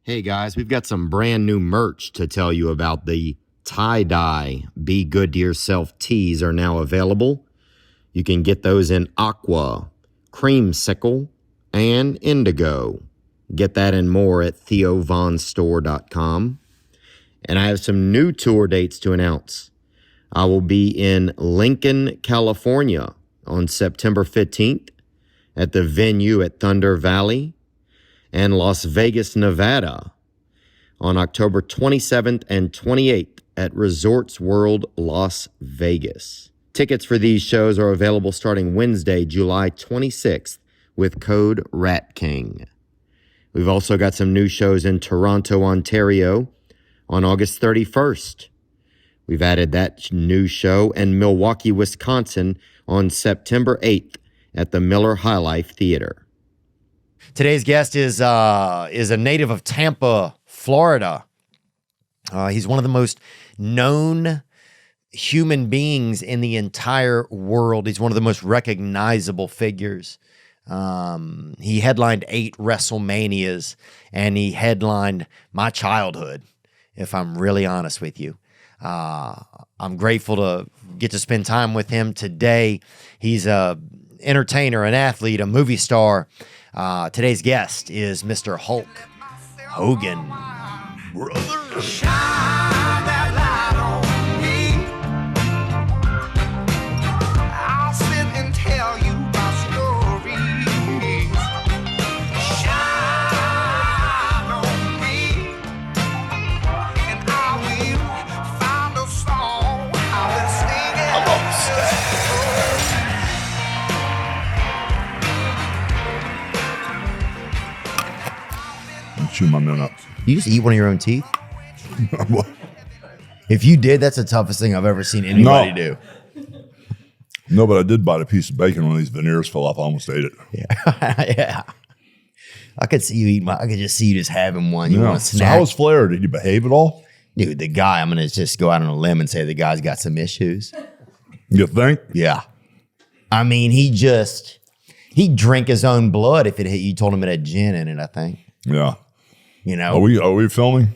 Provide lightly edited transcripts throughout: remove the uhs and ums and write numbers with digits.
Hey guys, we've got some brand new merch to tell you about. The tie-dye Be Good to Yourself tees are now available. You can get those in aqua, creamsicle, and indigo. Get that and more at theovonstore.com. And I have some new tour dates to announce. I will be in Lincoln, California on September 15th at the venue at Thunder Valley, and Las Vegas, Nevada on October 27th and 28th at Resorts World Las Vegas. Tickets for these shows are available starting Wednesday, July 26th with code RATKING. We've also got some new shows in Toronto, Ontario on August 31st. We've added that new show in Milwaukee, Wisconsin on September 8th at the Miller High Life Theater. Today's guest is a native of Tampa, Florida. He's one of the most known human beings in the entire world. He's one of the most recognizable figures. He headlined 8 WrestleManias, and he headlined my childhood, if I'm really honest with you. I'm grateful to get to spend time with him today. He's a entertainer, an athlete, a movie star. Today's guest is Mr. Hulk Hogan. Brother. Shine that light on me. I'll sit and tell you my stories. Shine on me, and I will find a song. I will sing it. I'm upset. Chew my man up. You just eat one of your own teeth? If you did, that's the toughest thing I've ever seen anybody do. No, but I did bite a piece of bacon when these veneers fell off. I almost ate it. Yeah. Yeah. I could see you eat I could just see you just having one. You want to snack. So how was Flair? Did he behave at all? Dude, the guy, I'm going to just go out on a limb and say the guy's got some issues. You think? Yeah. I mean, he'd drink his own blood if you told him it had gin in it, I think. Yeah. You know, are we filming?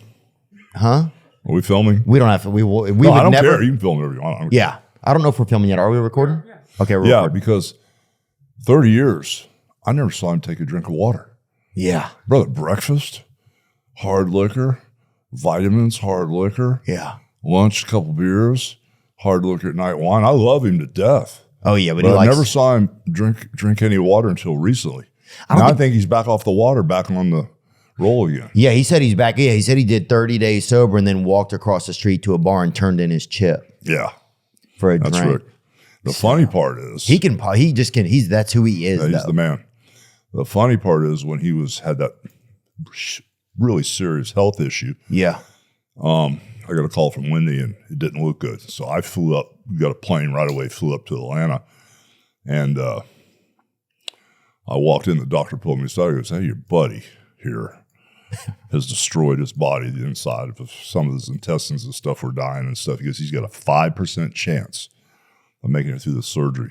Huh? Are we filming? We don't have to. We no, would I don't never care. You can film whatever you want. Yeah, I don't know if we're filming yet. Are we recording? Yeah. Okay, we're recording. Because 30 years, I never saw him take a drink of water. Yeah, brother. Breakfast, hard liquor, vitamins, hard liquor. Yeah, lunch, a couple beers, hard liquor at night, wine. I love him to death. Oh yeah, but I never saw him drink any water until recently. I think he's back off the water, back on the roll again. Yeah, he said he's back. Yeah, he said he did 30 days sober and then walked across the street to a bar and turned in his chip. Yeah, for a drink. That's right. The funny part is that's who he is. Yeah, he's the man. The funny part is when he had that really serious health issue. Yeah. I got a call from Wendy and it didn't look good. So I flew up, got a plane right away, flew up to Atlanta, and I walked in, the doctor pulled me aside, he goes, "Hey, your buddy here has destroyed his body, the inside of some of his intestines and stuff were dying and stuff." He goes, "He's got a 5% chance of making it through the surgery."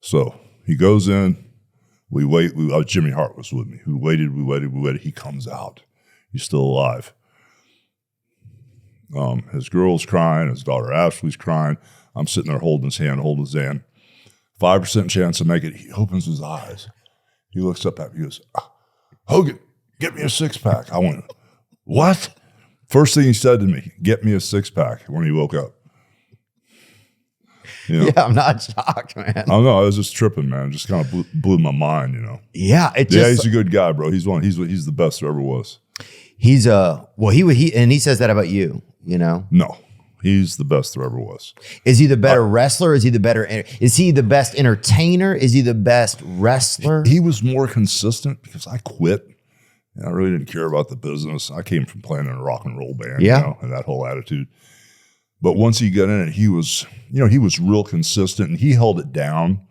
So he goes in, we wait. Jimmy Hart was with me. We waited. He comes out. He's still alive. His girl's crying. His daughter Ashley's crying. I'm sitting there holding his hand, 5% chance to make it. He opens his eyes. He looks up at me. He goes, "Hogan, get me a 6-pack." I went, "What?" First thing he said to me, "Get me a 6-pack" when he woke up. You know? Yeah, I'm not shocked, man. I know, I was just tripping, man. Just kind of blew my mind, you know. Yeah, he's a good guy, bro. He's the best there ever was. He says that about you, you know. No, he's the best there ever was. Is he the better wrestler? Is he the best entertainer? Is he the best wrestler? He was more consistent because I quit. I really didn't care about the business. I came from playing in a rock and roll band, you know, and that whole attitude. But once he got in it, he was real consistent, and he held it down.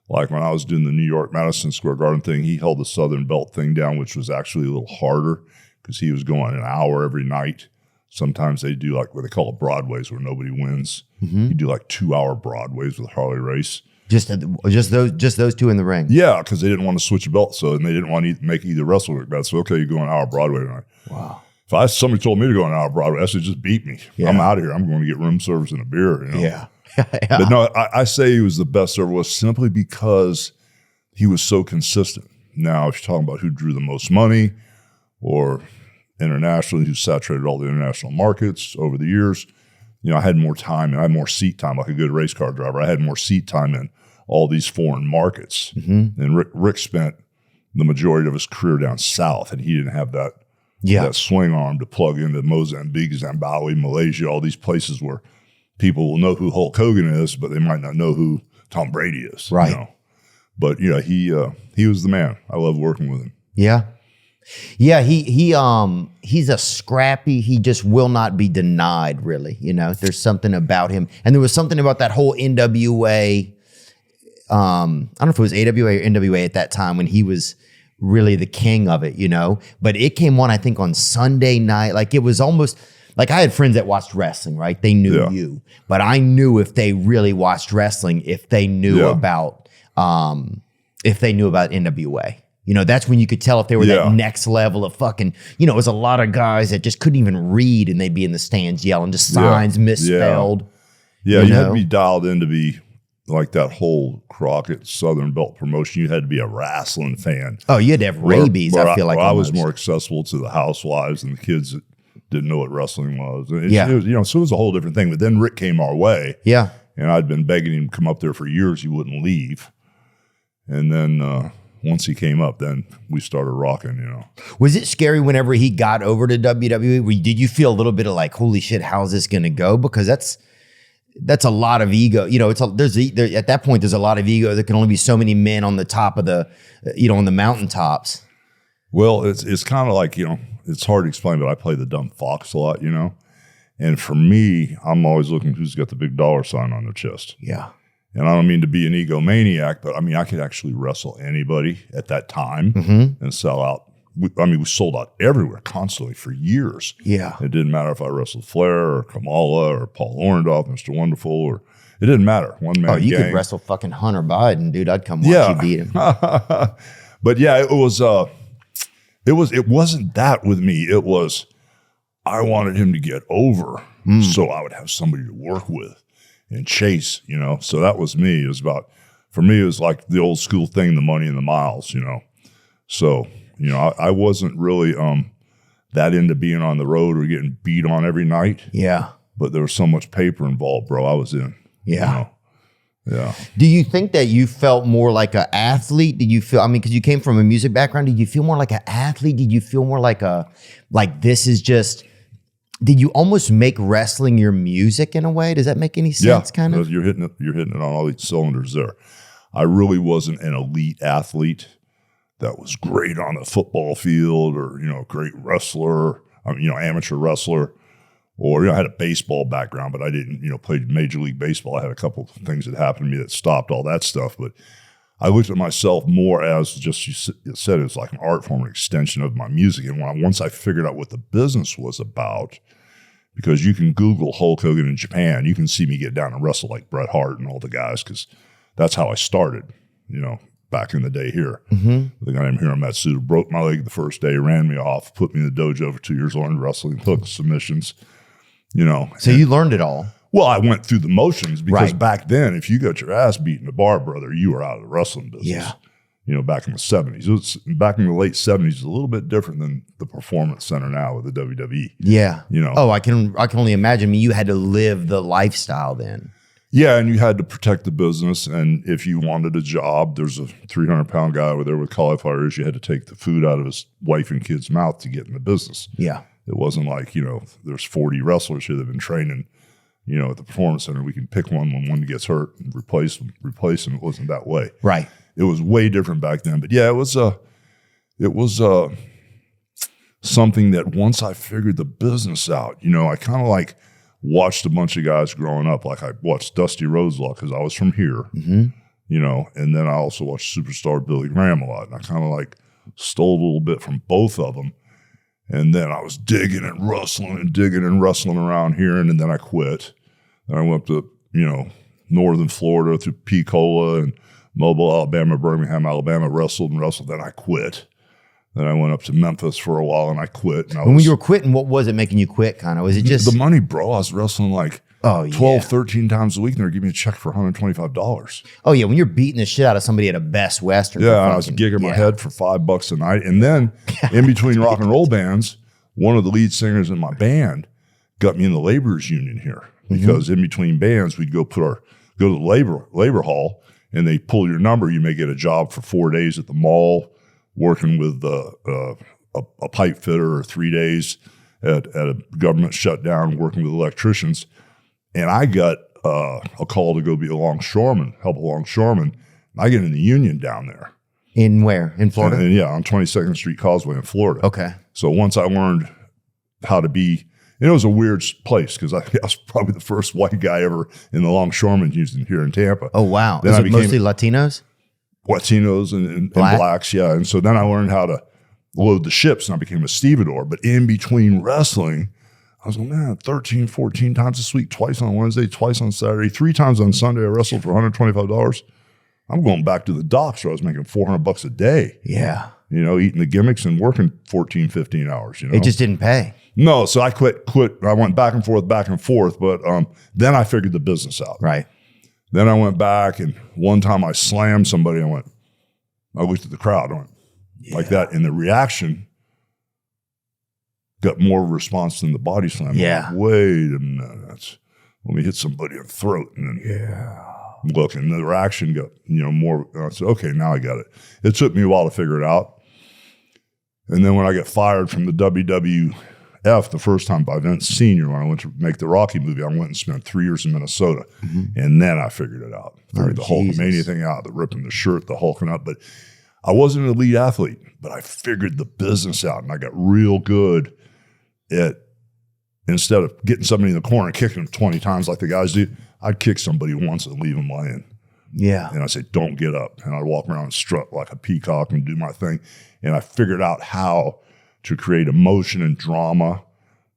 Like when I was doing the New York Madison Square Garden thing, he held the Southern Belt thing down, which was actually a little harder because he was going an hour every night. Sometimes they do like what they call Broadways where nobody wins. Mm-hmm. You do like 2-hour Broadways with Harley Race. Just those two in the ring. Yeah, because they didn't want to switch a belt, and they didn't want to make either wrestler look bad. So okay, you go on Hour Broadway tonight. Wow. If somebody told me to go on Hour Broadway, I said just beat me. Yeah. I'm out of here. I'm going to get room service and a beer. Yeah. But no, I say he was the best there was simply because he was so consistent. Now, if you're talking about who drew the most money or internationally, who saturated all the international markets over the years, I had more time and I had more seat time, like a good race car driver. I had more seat time in all these foreign markets. Mm-hmm. And Rick spent the majority of his career down south, and he didn't have that swing arm to plug into Mozambique, Zimbabwe, Malaysia, all these places where people will know who Hulk Hogan is, but they might not know who Tom Brady is. Right. But he was the man. I love working with him. Yeah. Yeah, he's a scrappy, he just will not be denied, really. There's something about him. And there was something about that whole NWA, I don't know if it was AWA or NWA at that time when he was really the king of it, But it came on, I think, on Sunday night. Like, it was almost like I had friends that watched wrestling, right? They knew you. But I knew if they really watched wrestling, if they knew about NWA. That's when you could tell if they were that next level of fucking, it was a lot of guys that just couldn't even read and they'd be in the stands yelling, just signs misspelled. Yeah, you had to be dialed in to be like that whole Crockett Southern Belt promotion. You had to be a wrestling fan. Oh, you had to have rabies, I feel like. I was more accessible to the housewives and the kids that didn't know what wrestling was. It was, so it was a whole different thing. But then Rick came our way. Yeah. And I'd been begging him to come up there for years. He wouldn't leave. And then once he came up, then we started rocking, Was it scary whenever he got over to WWE? Did you feel a little bit of like, holy shit, how's this going to go? Because that's a lot of ego. At that point, there's a lot of ego. There can only be so many men on the top of the, on the mountaintops. Well, it's kind of like, it's hard to explain, but I play the dumb fox a lot, And for me, I'm always looking who's got the big dollar sign on their chest. Yeah. And I don't mean to be an egomaniac, but I could actually wrestle anybody at that time and sell out. We sold out everywhere constantly for years. Yeah. It didn't matter if I wrestled Flair or Kamala or Paul Orndorff, Mr. Wonderful, or it didn't matter. One man. Oh, you could wrestle fucking Hunter Biden, dude. I'd come watch you beat him. But yeah, it wasn't that with me. It was, I wanted him to get over so I would have somebody to work with and chase, So that was me. It was for me, it was like the old school thing, the money and the miles, So, I wasn't really that into being on the road or getting beat on every night. Yeah. But there was so much paper involved, bro. I was in. Yeah. Yeah. Do you think that you felt more like an athlete? Did you feel, because you came from a music background, did you feel more like an athlete? Did you feel more like this is just, did you almost make wrestling your music in a way? Does that make any sense? Kind of. You're hitting it on all these cylinders there. I really wasn't an elite athlete that was great on the football field or, great wrestler, amateur wrestler, or, I had a baseball background, but I didn't, play Major League Baseball. I had a couple of things that happened to me that stopped all that stuff. But I looked at myself more as just, you said, it's like an art form, an extension of my music. And once I figured out what the business was about, because you can Google Hulk Hogan in Japan, you can see me get down and wrestle like Bret Hart and all the guys, because that's how I started, back in the day here. Mm-hmm. The guy named Hiro Matsuda broke my leg the first day, ran me off, put me in the dojo for 2 years, learned wrestling, hooks, submissions, So you learned it all. Well, I went through the motions because back then, if you got your ass beat in the bar, brother, you were out of the wrestling business. Yeah. Back in the 70s. Back in the late 70s, it's a little bit different than the Performance Center now with the WWE. Yeah. Oh, I can only imagine. You had to live the lifestyle then. Yeah, and you had to protect the business. And if you wanted a job, there's a 300-pound guy over there with cauliflower ears. You had to take the food out of his wife and kid's mouth to get in the business. Yeah. It wasn't like, there's 40 wrestlers here that have been training, at the Performance Center. We can pick one when one gets hurt and replace them. It wasn't that way. Right. It was way different back then. But yeah, it was something that once I figured the business out, I kind of like watched a bunch of guys growing up. Like I watched Dusty Rhodes a lot because I was from here, and then I also watched Superstar Billy Graham a lot. And I kind of like stole a little bit from both of them. And then I was digging and rustling around here. And then I quit. And I went up to, northern Florida through Pensacola and Mobile, Alabama, Birmingham, Alabama, wrestled. Then I quit. Then I went up to Memphis for a while and I quit. And when you were quitting, what was it making you quit kind of? Was it just the money, bro? I was wrestling like 12, 13 times a week and they were giving me a check for $125. Oh yeah, when you're beating the shit out of somebody at a Best Western. Yeah, I was gigging my head for $5 a night. And then in between rock and roll bands, one of the lead singers in my band got me in the laborers union here because in between bands, we'd go to the labor hall and they pull your number. You may get a job for 4 days at the mall working with a pipe fitter, or 3 days at a government shutdown working with electricians. And I got a call to go be a longshoreman, help a longshoreman. I get in the union down there. In where? In Florida? And yeah, on 22nd Street Causeway in Florida. Okay. So once I learned how to be, and it was a weird place because I was probably the first white guy ever in the longshoreman union here in Tampa. Oh, wow. Then Is it mostly Latinos? Latinos and blacks, yeah. And so then I learned how to load the ships and I became a stevedore. But in between wrestling, I was like, man, 13, 14 times this week, twice on Wednesday, twice on Saturday, 3 times on Sunday. I wrestled for $125. I'm going back to the docks where I was making $400 a day. Yeah. You know, eating the gimmicks and working 14, 15 hours. You know, it just didn't pay. No, so I quit. I went back and forth. But then I figured the business out. Right. Then I went back, and one time I slammed somebody. I looked at the crowd, I went like that, and the reaction got more response than the body slam. Yeah. Like, wait a minute, let me hit somebody in the throat, and then look, and the reaction got more. I said, okay, now I got it. It took me a while to figure it out, and then when I got fired from the WWF the first time by Vince Sr. when I went to make the Rocky movie, I went and spent 3 years in Minnesota. And then I figured it out. Figured the Hulkamania thing out, the ripping the shirt, the hulking up. But I wasn't an elite athlete, but I figured the business out. And I got real good at, instead of getting somebody in the corner and kicking them 20 times like the guys do, I'd kick somebody once and leave them laying. Yeah. And I'd say, don't get up. And I'd walk around and strut like a peacock and do my thing. And I figured out how to create emotion and drama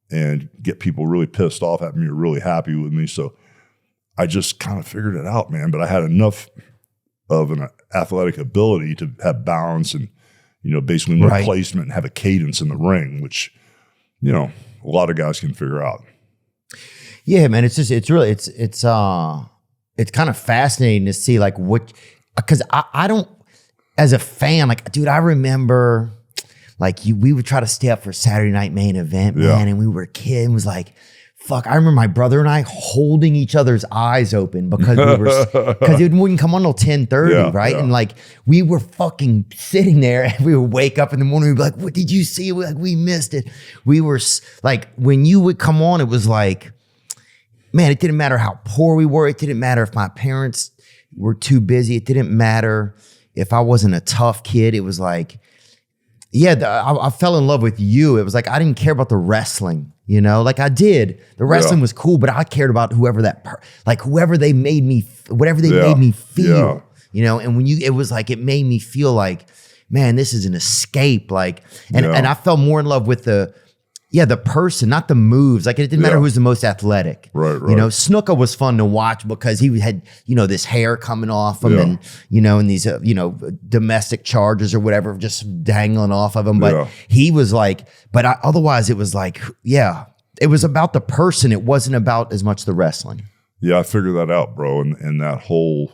and get people really pissed off at me or really happy with me. So I just kind of figured it out, man. But I had enough of an athletic ability to have balance and, basically no placement and have a cadence in the ring, which, a lot of guys can figure out. Yeah, man. It's kind of fascinating to see like because I don't, as a fan, like, dude, I remember like we would try to stay up for Saturday Night Main Event, man, and we were a kid and was like, fuck, I remember my brother and I holding each other's eyes open because it wouldn't come on till 10:30, right? Yeah. And like we were fucking sitting there and we would wake up in the morning, we'd be like, what did you see? We missed it. We were like, when you would come on, it was like, man, it didn't matter how poor we were. It didn't matter if my parents were too busy. It didn't matter if I wasn't a tough kid. It was like, I fell in love with you. It was like, I didn't care about the wrestling, like I did. The wrestling was cool, but I cared about whoever whoever they made me, whatever they made me feel, and when it was like, it made me feel like, man, this is an escape. Like, and I fell more in love with the person, not the moves. Like it didn't matter who was the most athletic. Right. Snuka was fun to watch because he had, this hair coming off him and, and these, domestic charges or whatever, just dangling off of him. But he was like, otherwise it was like, it was about the person. It wasn't about as much the wrestling. Yeah, I figured that out, bro. And that whole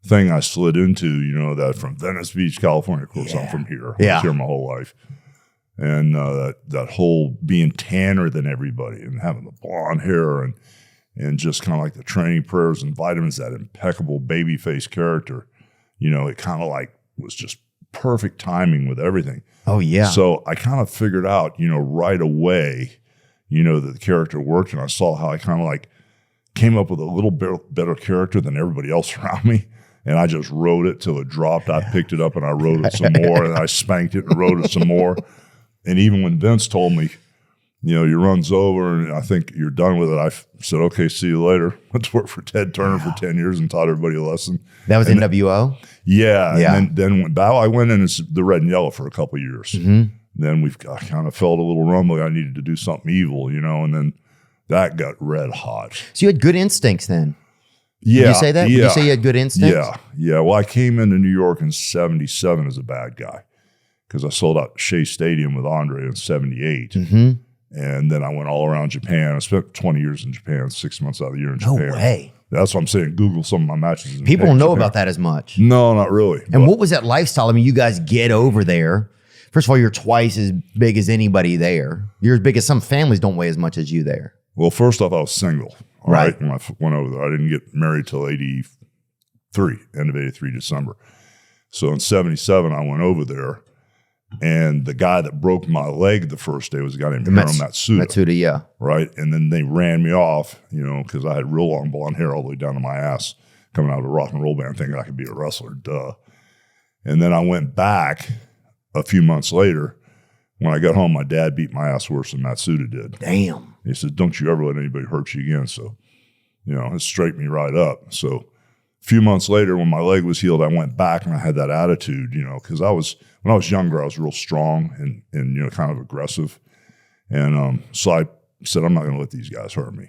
thing I slid into, that from Venice Beach, California. Of course, I'm from here. I was here my whole life. And that whole being tanner than everybody and having the blonde hair and just kind of like the training prayers and vitamins, that impeccable baby face character, it kind of like was just perfect timing with everything. Oh, yeah. So I kind of figured out, right away, that the character worked. And I saw how I kind of like came up with a little bit better character than everybody else around me. And I just rode it till it dropped. I picked it up and I rode it some more and I spanked it and rode it some more. And even when Vince told me, your run's over and I think you're done with it, I said, okay, see you later. Went to work for Ted Turner for 10 years and taught everybody a lesson. That was NWO? Yeah. And then went back. I went in as the red and yellow for a couple of years. Mm-hmm. Then I kind of felt a little rumbling. I needed to do something evil, and then that got red hot. So you had good instincts then? Yeah. Did you say that? Did you say you had good instincts? Yeah. Yeah. Well, I came into New York in 77 as a bad guy because I sold out Shea Stadium with Andre in 78. Mm-hmm. And then I went all around Japan. I spent 20 years in Japan, 6 months out of the year in Japan. No way. That's what I'm saying. Google some of my matches. People don't know about that as much. No, not really. And what was that lifestyle? I mean, you guys get over there. First of all, you're twice as big as anybody there. You're as big as some families don't weigh as much as you there. Well, first off, I was single. All Right. right. When I went over there, I didn't get married till 83, end of 83, December. So in 77, I went over there. And the guy that broke my leg the first day was a guy named Hiro Matsuda. Matsuda, yeah. Right. And then they ran me off, because I had real long blonde hair all the way down to my ass coming out of a rock and roll band thinking I could be a wrestler. Duh. And then I went back a few months later. When I got home, my dad beat my ass worse than Matsuda did. Damn. He said, don't you ever let anybody hurt you again. So, it straightened me right up. So a few months later, when my leg was healed, I went back and I had that attitude, because when I was younger, I was real strong and kind of aggressive. And so I said, I'm not going to let these guys hurt me,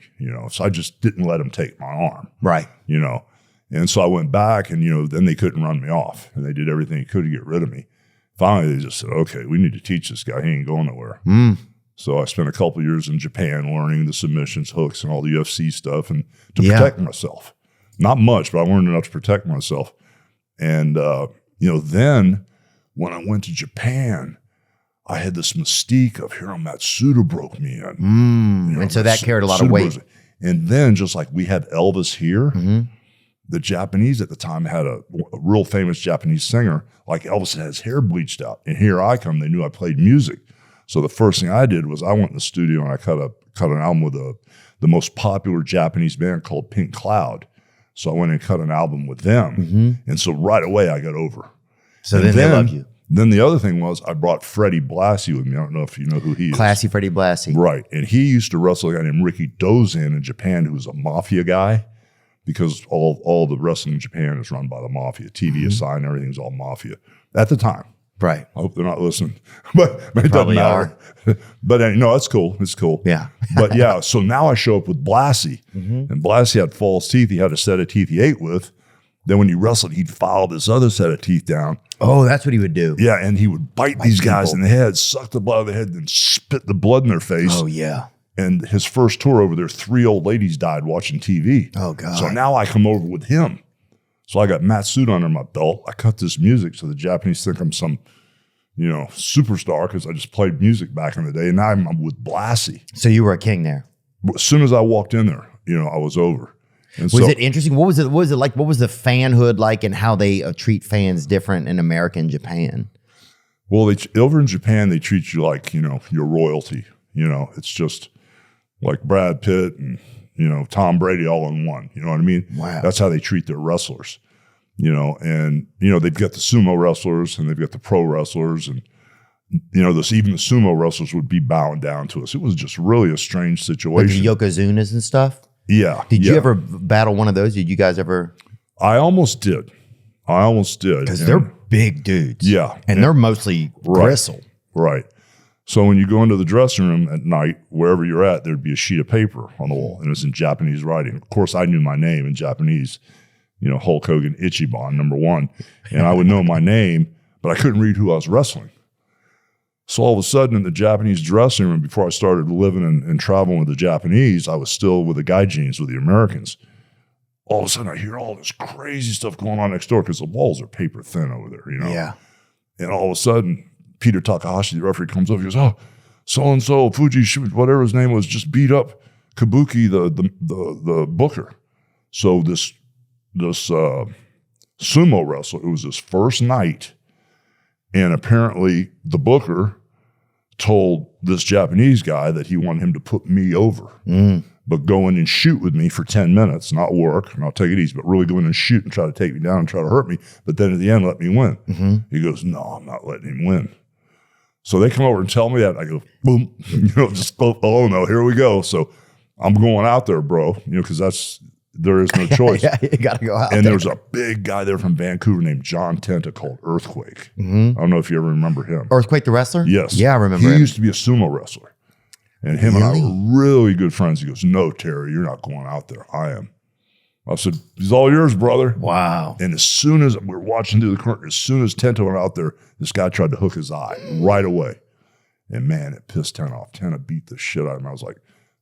So I just didn't let them take my arm. Right. And so I went back and, then they couldn't run me off. And they did everything they could to get rid of me. Finally, they just said, okay, we need to teach this guy. He ain't going nowhere. So I spent a couple of years in Japan learning the submissions, hooks, and all the UFC stuff and to protect myself. Not much, but I learned enough to protect myself. And, then when I went to Japan, I had this mystique of Hiro Matsuda broke me in. And so that carried a lot of weight. And then just like we had Elvis here, the Japanese at the time had a real famous Japanese singer, like Elvis had his hair bleached out. And here I come, they knew I played music. So the first thing I did was I went in the studio and I cut an album with the most popular Japanese band called Pink Cloud. So I went and cut an album with them. And so right away I got over. So then they love you. Then the other thing was I brought Freddie Blassie with me. I don't know if you know who he is. Classy Freddie Blassie. Right. And he used to wrestle a guy named Ricky Dozan in Japan who was a mafia guy because all the wrestling in Japan is run by the mafia. TV assign, everything's all mafia at the time. Right. I hope they're not listening, but it doesn't matter. But no, it's cool. It's cool. Yeah. But yeah, so now I show up with Blassie, and Blassie had false teeth. He had a set of teeth he ate with. Then when he wrestled, he'd file this other set of teeth down. Oh, that's what he would do. Yeah, and he would bite these guys in the head, suck the blood out of the head, and spit the blood in their face. Oh, yeah. And his first tour over there, 3 old ladies died watching TV. Oh, God. So now I come over with him. So I got Matsuda under my belt. I cut this music so the Japanese think I'm some, superstar because I just played music back in the day. And now I'm with Blassie. So you were a king there. As soon as I walked in there, I was over. And was it interesting? What was it like? What was the fanhood like and how they treat fans different in America and Japan? Well, over in Japan, they treat you like, you're royalty. It's just like Brad Pitt and, Tom Brady all in one. You know what I mean? Wow. That's how they treat their wrestlers, and, they've got the sumo wrestlers and they've got the pro wrestlers and, even the sumo wrestlers would be bowing down to us. It was just really a strange situation. Like the Yokozunas and stuff? Yeah. Did you ever battle one of those? Did you guys ever? I almost did. Because they're big dudes. Yeah. And they're mostly bristle. Right. So when you go into the dressing room at night, wherever you're at, there'd be a sheet of paper on the wall, and it was in Japanese writing. Of course, I knew my name in Japanese, Hulk Hogan Ichiban, #1. And I would know my name, but I couldn't read who I was wrestling. So all of a sudden in the Japanese dressing room, before I started living and traveling with the Japanese, I was still with the gaijins, with the Americans. All of a sudden I hear all this crazy stuff going on next door because the walls are paper thin over there, Yeah. And all of a sudden, Peter Takahashi, the referee, comes over. He goes, "Oh, so-and-so, Fuji, whatever his name was, just beat up Kabuki, the booker." So this sumo wrestler, it was his first night, and apparently the booker told this Japanese guy that he wanted him to put me over, but go in and shoot with me for 10 minutes, not work, and I'll take it easy, but really go in and shoot and try to take me down and try to hurt me, but then at the end, let me win. He goes, "No, I'm not letting him win." So they come over and tell me that. I go, boom, just go, oh no, here we go. So I'm going out there, bro, because there is no choice. Yeah, you got to go out and there. there's a big guy there from Vancouver named John Tenta called Earthquake. I don't know if you ever remember him. Earthquake the wrestler? Yes. Yeah, I remember He him. used to be a sumo wrestler. And him and I were really good friends. He goes, "No, Terry, you're not going out there. I am." I said, he's all yours, brother. Wow. And as soon as we were watching through the curtain, as soon as Tenta went out there, this guy tried to hook his eye right away. And man, it pissed Tenta off. Tenta beat the shit out of him. I was like,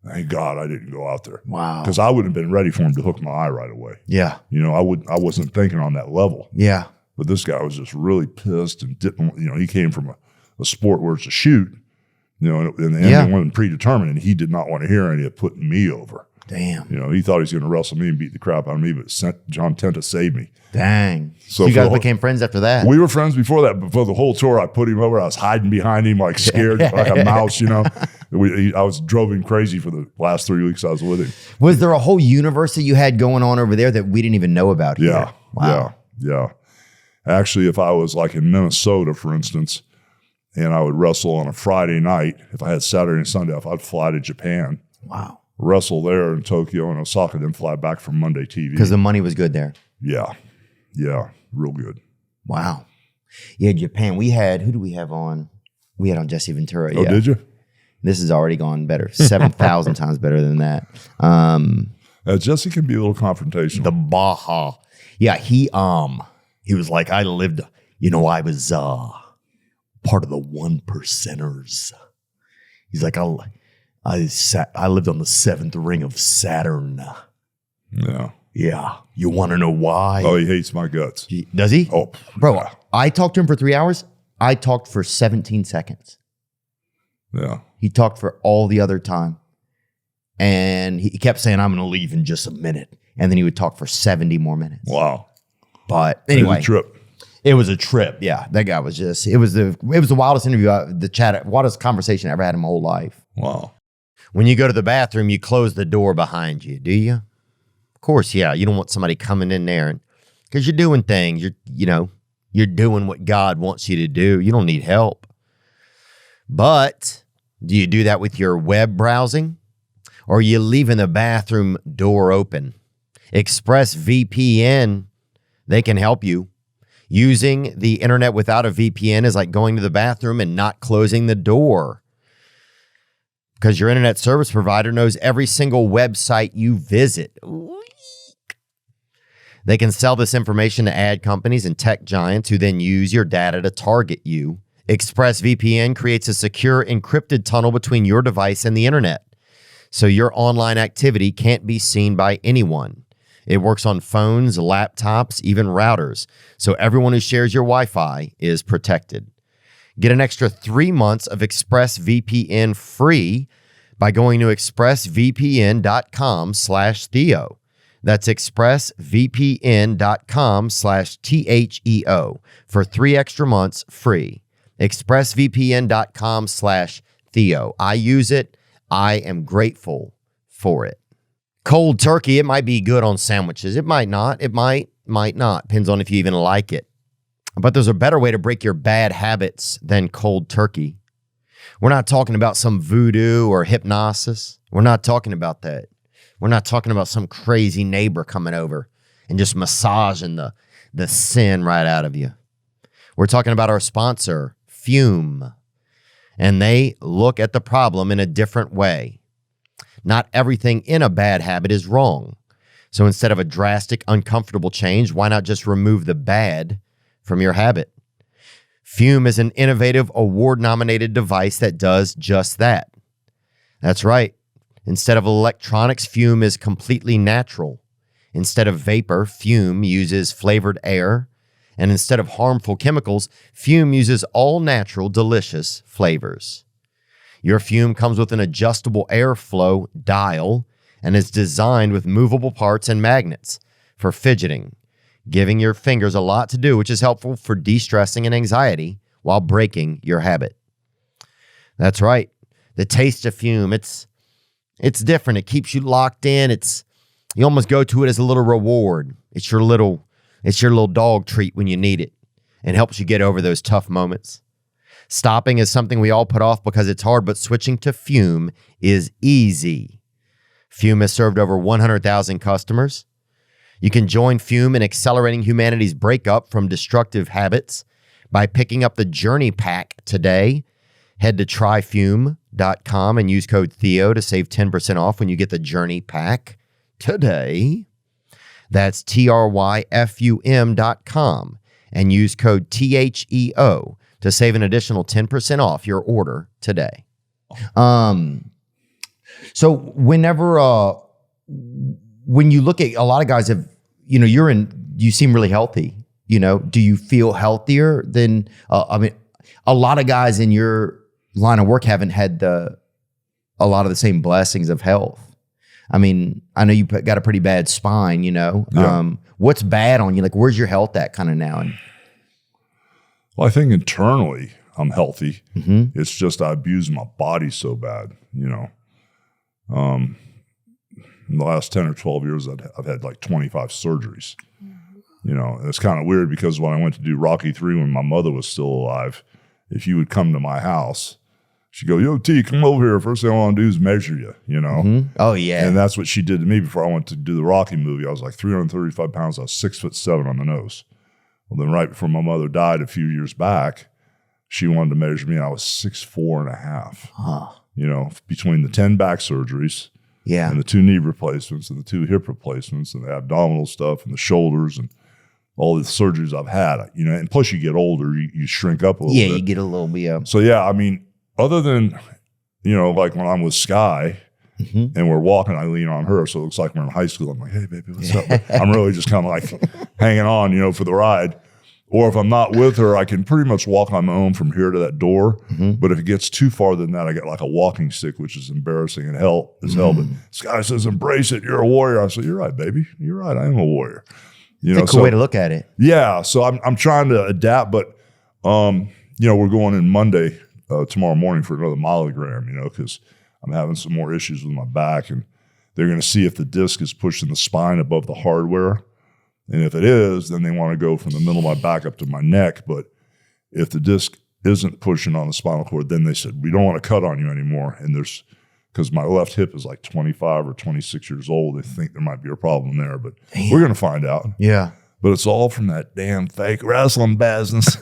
thank God I didn't go out there. Wow. Because I wouldn't have been ready for him to hook my eye right away. Yeah. You know, I wasn't thinking on that level. Yeah. But this guy was just really pissed and didn't, you know, he came from a sport where it's a shoot, you know, and the ending wasn't predetermined, and he did not want to hear any of putting me over. Damn. You know, he thought he was going to wrestle me and beat the crap out of me, but John Tenta saved me. Dang. So you guys became friends after that? We were friends before that, but for the whole tour, I put him over. I was hiding behind him, like scared, like a mouse, you know. I drove him crazy for the last 3 weeks I was with him. Was there a whole universe that you had going on over there that we didn't even know about here? Yeah. Wow. Yeah. Actually, if I was like in Minnesota, for instance, and I would wrestle on a Friday night, if I had Saturday and Sunday off, I'd fly to Japan. Wow. Wrestle there in Tokyo and Osaka, then fly back for Monday TV. Because the money was good there. Yeah. Real good. Wow. Yeah, Japan. We had, who do we have on? We had on Jesse Ventura. Oh, did you? This has already gone better. 7,000 times better than that. Jesse can be a little confrontational. The Baja. Yeah, he was like, I lived, I was part of the 1%ers. He's like, I lived on the 7th ring of Saturn. Yeah. Yeah. You want to know why? Oh, he hates my guts. Does he? Oh, bro, yeah. I talked to him for 3 hours. I talked for 17 seconds. Yeah. He talked for all the other time. And he kept saying, I'm going to leave in just a minute. And then he would talk for 70 more minutes. Wow. But anyway. It was a trip. It was a trip. Yeah. That guy was just, it was the wildest interview, wildest conversation I ever had in my whole life. Wow. When you go to the bathroom, you close the door behind you, do you? Of course, yeah. You don't want somebody coming in there because you're doing things. You're doing what God wants you to do. You don't need help. But do you do that with your web browsing? Or are you leaving the bathroom door open? ExpressVPN, they can help you. Using the internet without a VPN is like going to the bathroom and not closing the door. Because your internet service provider knows every single website you visit. They can sell this information to ad companies and tech giants who then use your data to target you. ExpressVPN creates a secure encrypted tunnel between your device and the internet, so your online activity can't be seen by anyone. It works on phones, laptops, even routers, so everyone who shares your Wi-Fi is protected. Get an extra 3 months of ExpressVPN free by going to expressvpn.com/Theo. That's expressvpn.com/THEO for 3 extra months free. expressvpn.com/Theo. I use it. I am grateful for it. Cold turkey, it might be good on sandwiches. It might not. It might not. Depends on if you even like it. But there's a better way to break your bad habits than cold turkey. We're not talking about some voodoo or hypnosis. We're not talking about that. We're not talking about some crazy neighbor coming over and just massaging the sin right out of you. We're talking about our sponsor, Fume. And they look at the problem in a different way. Not everything in a bad habit is wrong. So instead of a drastic, uncomfortable change, why not just remove the bad from your habit? Fume is an innovative, award-nominated device that does just that. That's right. Instead of electronics, Fume is completely natural. Instead of vapor, Fume uses flavored air. And instead of harmful chemicals, Fume uses all natural, delicious flavors. Your Fume comes with an adjustable airflow dial and is designed with movable parts and magnets for fidgeting, giving your fingers a lot to do, which is helpful for de-stressing and anxiety while breaking your habit. That's right. The taste of Fume, it's different. It keeps you locked in. You almost go to it as a little reward. It's your little dog treat when you need it and helps you get over those tough moments. Stopping is something we all put off because it's hard, but switching to Fume is easy. Fume has served over 100,000 customers. You can join Fume in accelerating humanity's breakup from destructive habits by picking up the Journey Pack today. Head to tryfume.com and use code Theo to save 10% off when you get the Journey Pack today. That's TRYFUM.com and use code THEO to save an additional 10% off your order today. So whenever, when you look at a lot of guys have, you seem really healthy, do you feel healthier than, a lot of guys in your line of work haven't had a lot of the same blessings of health. I mean, I know you got a pretty bad spine, Yeah. What's bad on you? Like, where's your health at kind of now? Well, I think internally I'm healthy. Mm-hmm. It's just I abuse my body so bad, In the last 10 or 12 years, I've had like 25 surgeries. And it's kind of weird because when I went to do Rocky 3 when my mother was still alive, if you would come to my house, she'd go, "Yo, T, come over here. First thing I want to do is measure you, Mm-hmm. Oh, yeah. And that's what she did to me before I went to do the Rocky movie. I was like 335 pounds. I was 6'7" on the nose. Well, then right before my mother died a few years back, she wanted to measure me, and I was 6'4.5". Huh. Between the 10 back surgeries, Yeah. and the 2 knee replacements and the 2 hip replacements and the abdominal stuff and the shoulders and all the surgeries I've had, and plus you get older, you shrink up a little bit. Yeah, you get a little bit. So yeah, I mean, other than, like when I'm with Sky Mm-hmm. and we're walking, I lean on her. So it looks like we're in high school. I'm like, "Hey baby, what's up?" But I'm really just kind of like hanging on, for the ride. Or if I'm not with her, I can pretty much walk on my own from here to that door. Mm-hmm. But if it gets too far than that, I get like a walking stick, which is embarrassing and hell. But Sky says, "Embrace it. You're a warrior." I said, "You're right, baby. You're right. I am a warrior." It's a cool way to look at it. Yeah. So I'm trying to adapt, but we're going in Monday, tomorrow morning for another myelogram, because I'm having some more issues with my back, and they're going to see if the disc is pushing the spine above the hardware. And if it is, then they want to go from the middle of my back up to my neck. But if the disc isn't pushing on the spinal cord, then they said, "We don't want to cut on you anymore." And because my left hip is like 25 or 26 years old, they think there might be a problem there, but we're going to find out. Yeah. But it's all from that damn fake wrestling business.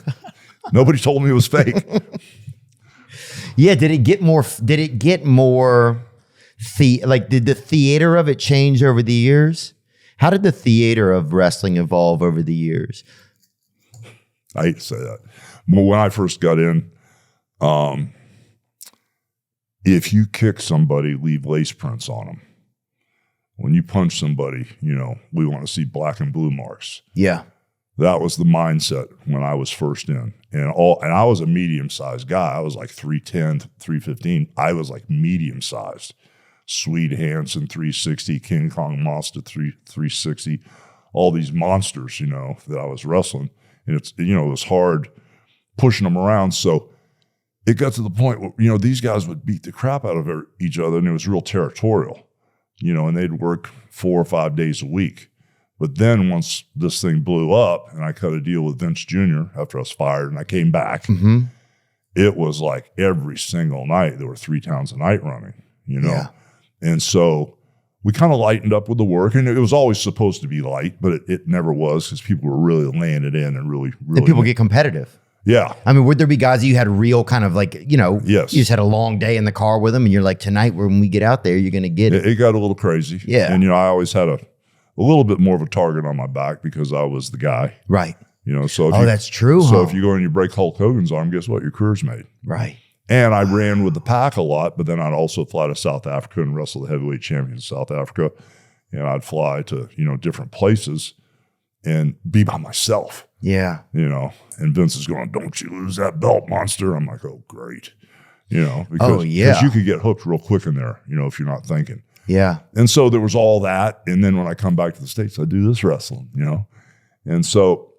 Nobody told me it was fake. Yeah. Did it get more? Did the theater of it change over the years? How did the theater of wrestling evolve over the years? I hate to say that. But when I first got in, if you kick somebody, leave lace prints on them. When you punch somebody, we want to see black and blue marks. Yeah. That was the mindset when I was first in. And I was a medium-sized guy. I was like 310, 315. I was like medium-sized. Swede Hansen 360, King Kong Monster 360, all these monsters, that I was wrestling. And it was hard pushing them around. So it got to the point where, these guys would beat the crap out of each other, and it was real territorial, and they'd work 4 or 5 days a week. But then once this thing blew up and I cut a deal with Vince Jr. after I was fired and I came back, Mm-hmm. it was like every single night there were 3 towns a night running, Yeah. And so we kind of lightened up with the work, and it was always supposed to be light, but it never was because people were really laying it in and really. Did people get competitive? Yeah. I mean, would there be guys that you had real kind of like, Yes. you just had a long day in the car with them and you're like, tonight when we get out there, you're going to get it. It got a little crazy. Yeah. And, I always had a little bit more of a target on my back because I was the guy. Right. So That's true. So if you go and you break Hulk Hogan's arm, guess what? Your career's made. Right. And I ran with the pack a lot, but then I'd also fly to South Africa and wrestle the heavyweight champion in South Africa. And I'd fly to, different places and be by myself. Yeah. And Vince is going, "Don't you lose that belt, monster." I'm like, "Oh, great." Because you could get hooked real quick in there, if you're not thinking. Yeah. And so there was all that. And then when I come back to the States, I do this wrestling, And so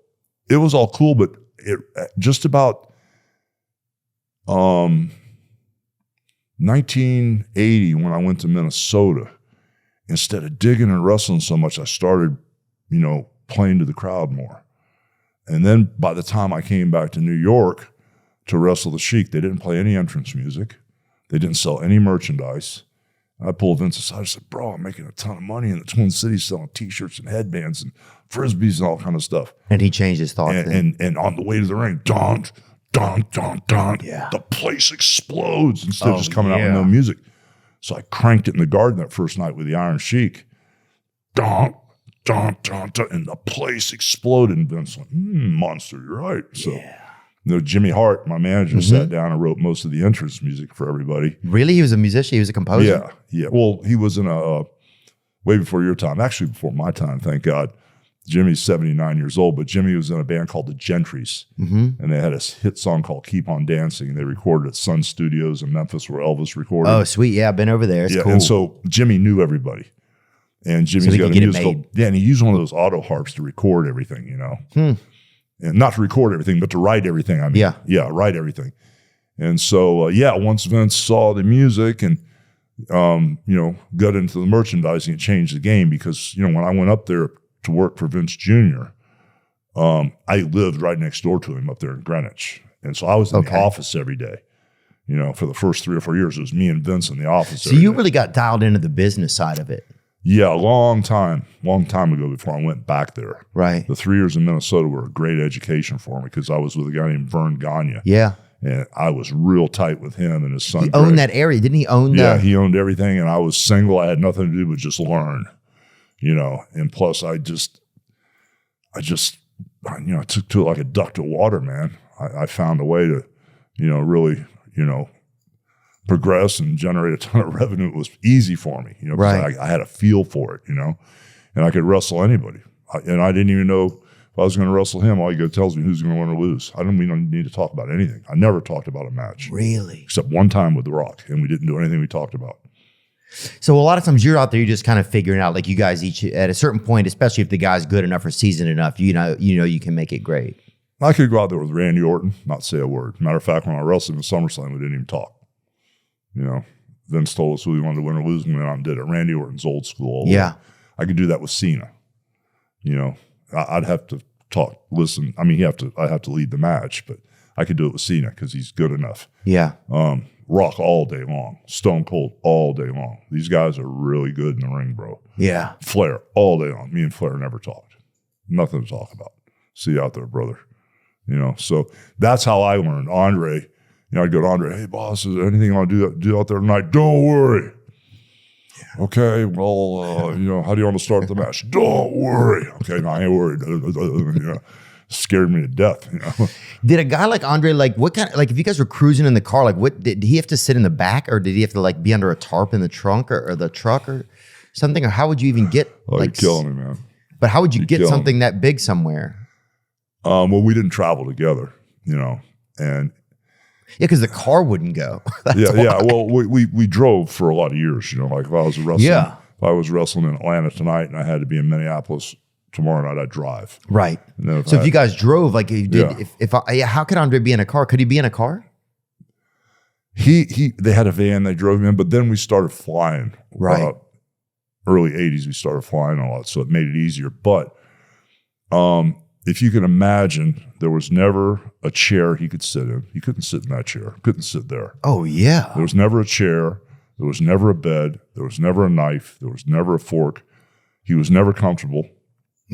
it was all cool, but it just about 1980 when I went to Minnesota, instead of digging and wrestling so much, I started, playing to the crowd more. And then by the time I came back to New York to wrestle the Sheik, they didn't play any entrance music. They didn't sell any merchandise. I pulled Vince aside. I said, "Bro, I'm making a ton of money in the Twin Cities selling T-shirts and headbands and Frisbees and all kind of stuff." And he changed his thought. And on the way to the ring, dun, dun, dun, dun, Yeah. the place explodes instead of just coming out with no music. So I cranked it in the garden that first night with the Iron Sheik. Dun, dun, dun, dun, and the place exploded. And Vince went, monster, you're right. So, Jimmy Hart, my manager, sat down and wrote most of the entrance music for everybody. Really? He was a musician? He was a composer? Yeah. Well, he was in way before your time, actually before my time, thank God. Jimmy's 79 years old, but Jimmy was in a band called the Gentrys, and they had a hit song called Keep On Dancing, and they recorded at Sun Studios in Memphis where Elvis recorded. Oh, sweet. Yeah, I've been over there. It's cool. And so Jimmy knew everybody. And Jimmy's got a musical. Yeah, and he used one of those auto harps to record everything, And not to record everything, but to write everything. I mean, write everything. And so, once Vince saw the music and, got into the merchandising, it changed the game because, when I went up there to work for Vince Jr., I lived right next door to him up there in Greenwich. And so I was in the office every day. For the first 3 or 4 years, it was me and Vince in the office. So you really got dialed into the business side of it. Yeah, a long time ago before I went back there. Right. The 3 years in Minnesota were a great education for me because I was with a guy named Vern Gagne. Yeah. And I was real tight with him and his son. He owned that area. Didn't he own that? Yeah, he owned everything. And I was single. I had nothing to do but just learn. And plus I took to it like a duck to water, man. I found a way to, really, progress and generate a ton of revenue. It was easy for me, because I had a feel for it, and I could wrestle anybody. And I didn't even know if I was going to wrestle him. All you got tells me who's going to win or lose. We don't need to talk about anything. I never talked about a match. Really? Except one time with The Rock, and we didn't do anything we talked about. So a lot of times you're out there, you're just kind of figuring out, like you guys each at a certain point, especially if the guy's good enough or seasoned enough, you can make it great. I could go out there with Randy Orton, not say a word. Matter of fact, when I wrestled in SummerSlam, we didn't even talk. Vince told us who we wanted to win or lose, and we went out and did it. Randy Orton's old school. Yeah. I could do that with Cena. I'd have to talk, listen. I mean, I'd have to lead the match, but I could do it with Cena because he's good enough. Yeah. Rock all day long. Stone Cold all day long. These guys are really good in the ring, bro. Yeah. Flair all day long. Me and Flair never talked. Nothing to talk about. See you out there, brother. So that's how I learned. Andre, I'd go to Andre, hey, boss, is there anything you want to do out there tonight? Don't worry. Yeah. Okay, well, how do you want to start the match? Don't worry. Okay, no, I ain't worried. Scared me to death. Did a guy like Andre, what kind of, if you guys were cruising in the car, what did he have to sit in the back, or did he have to be under a tarp in the trunk or the truck or something? Or how would you even get you're killing me, man. But how would you get something that big somewhere? Well, we didn't travel together, and because the car wouldn't go. Yeah. Well, we drove for a lot of years, like if I was wrestling, if I was wrestling in Atlanta tonight and I had to be in Minneapolis tomorrow night, I'd drive. Right. So if you guys drove, like you did, how could Andre be in a car? Could he be in a car? They had a van they drove him in, but then we started flying. Right. Early 80s, we started flying a lot, so it made it easier. But if you can imagine, there was never a chair he could sit in. He couldn't sit in that chair. Couldn't sit there. Oh, yeah. There was never a chair. There was never a bed. There was never a knife. There was never a fork. He was never comfortable.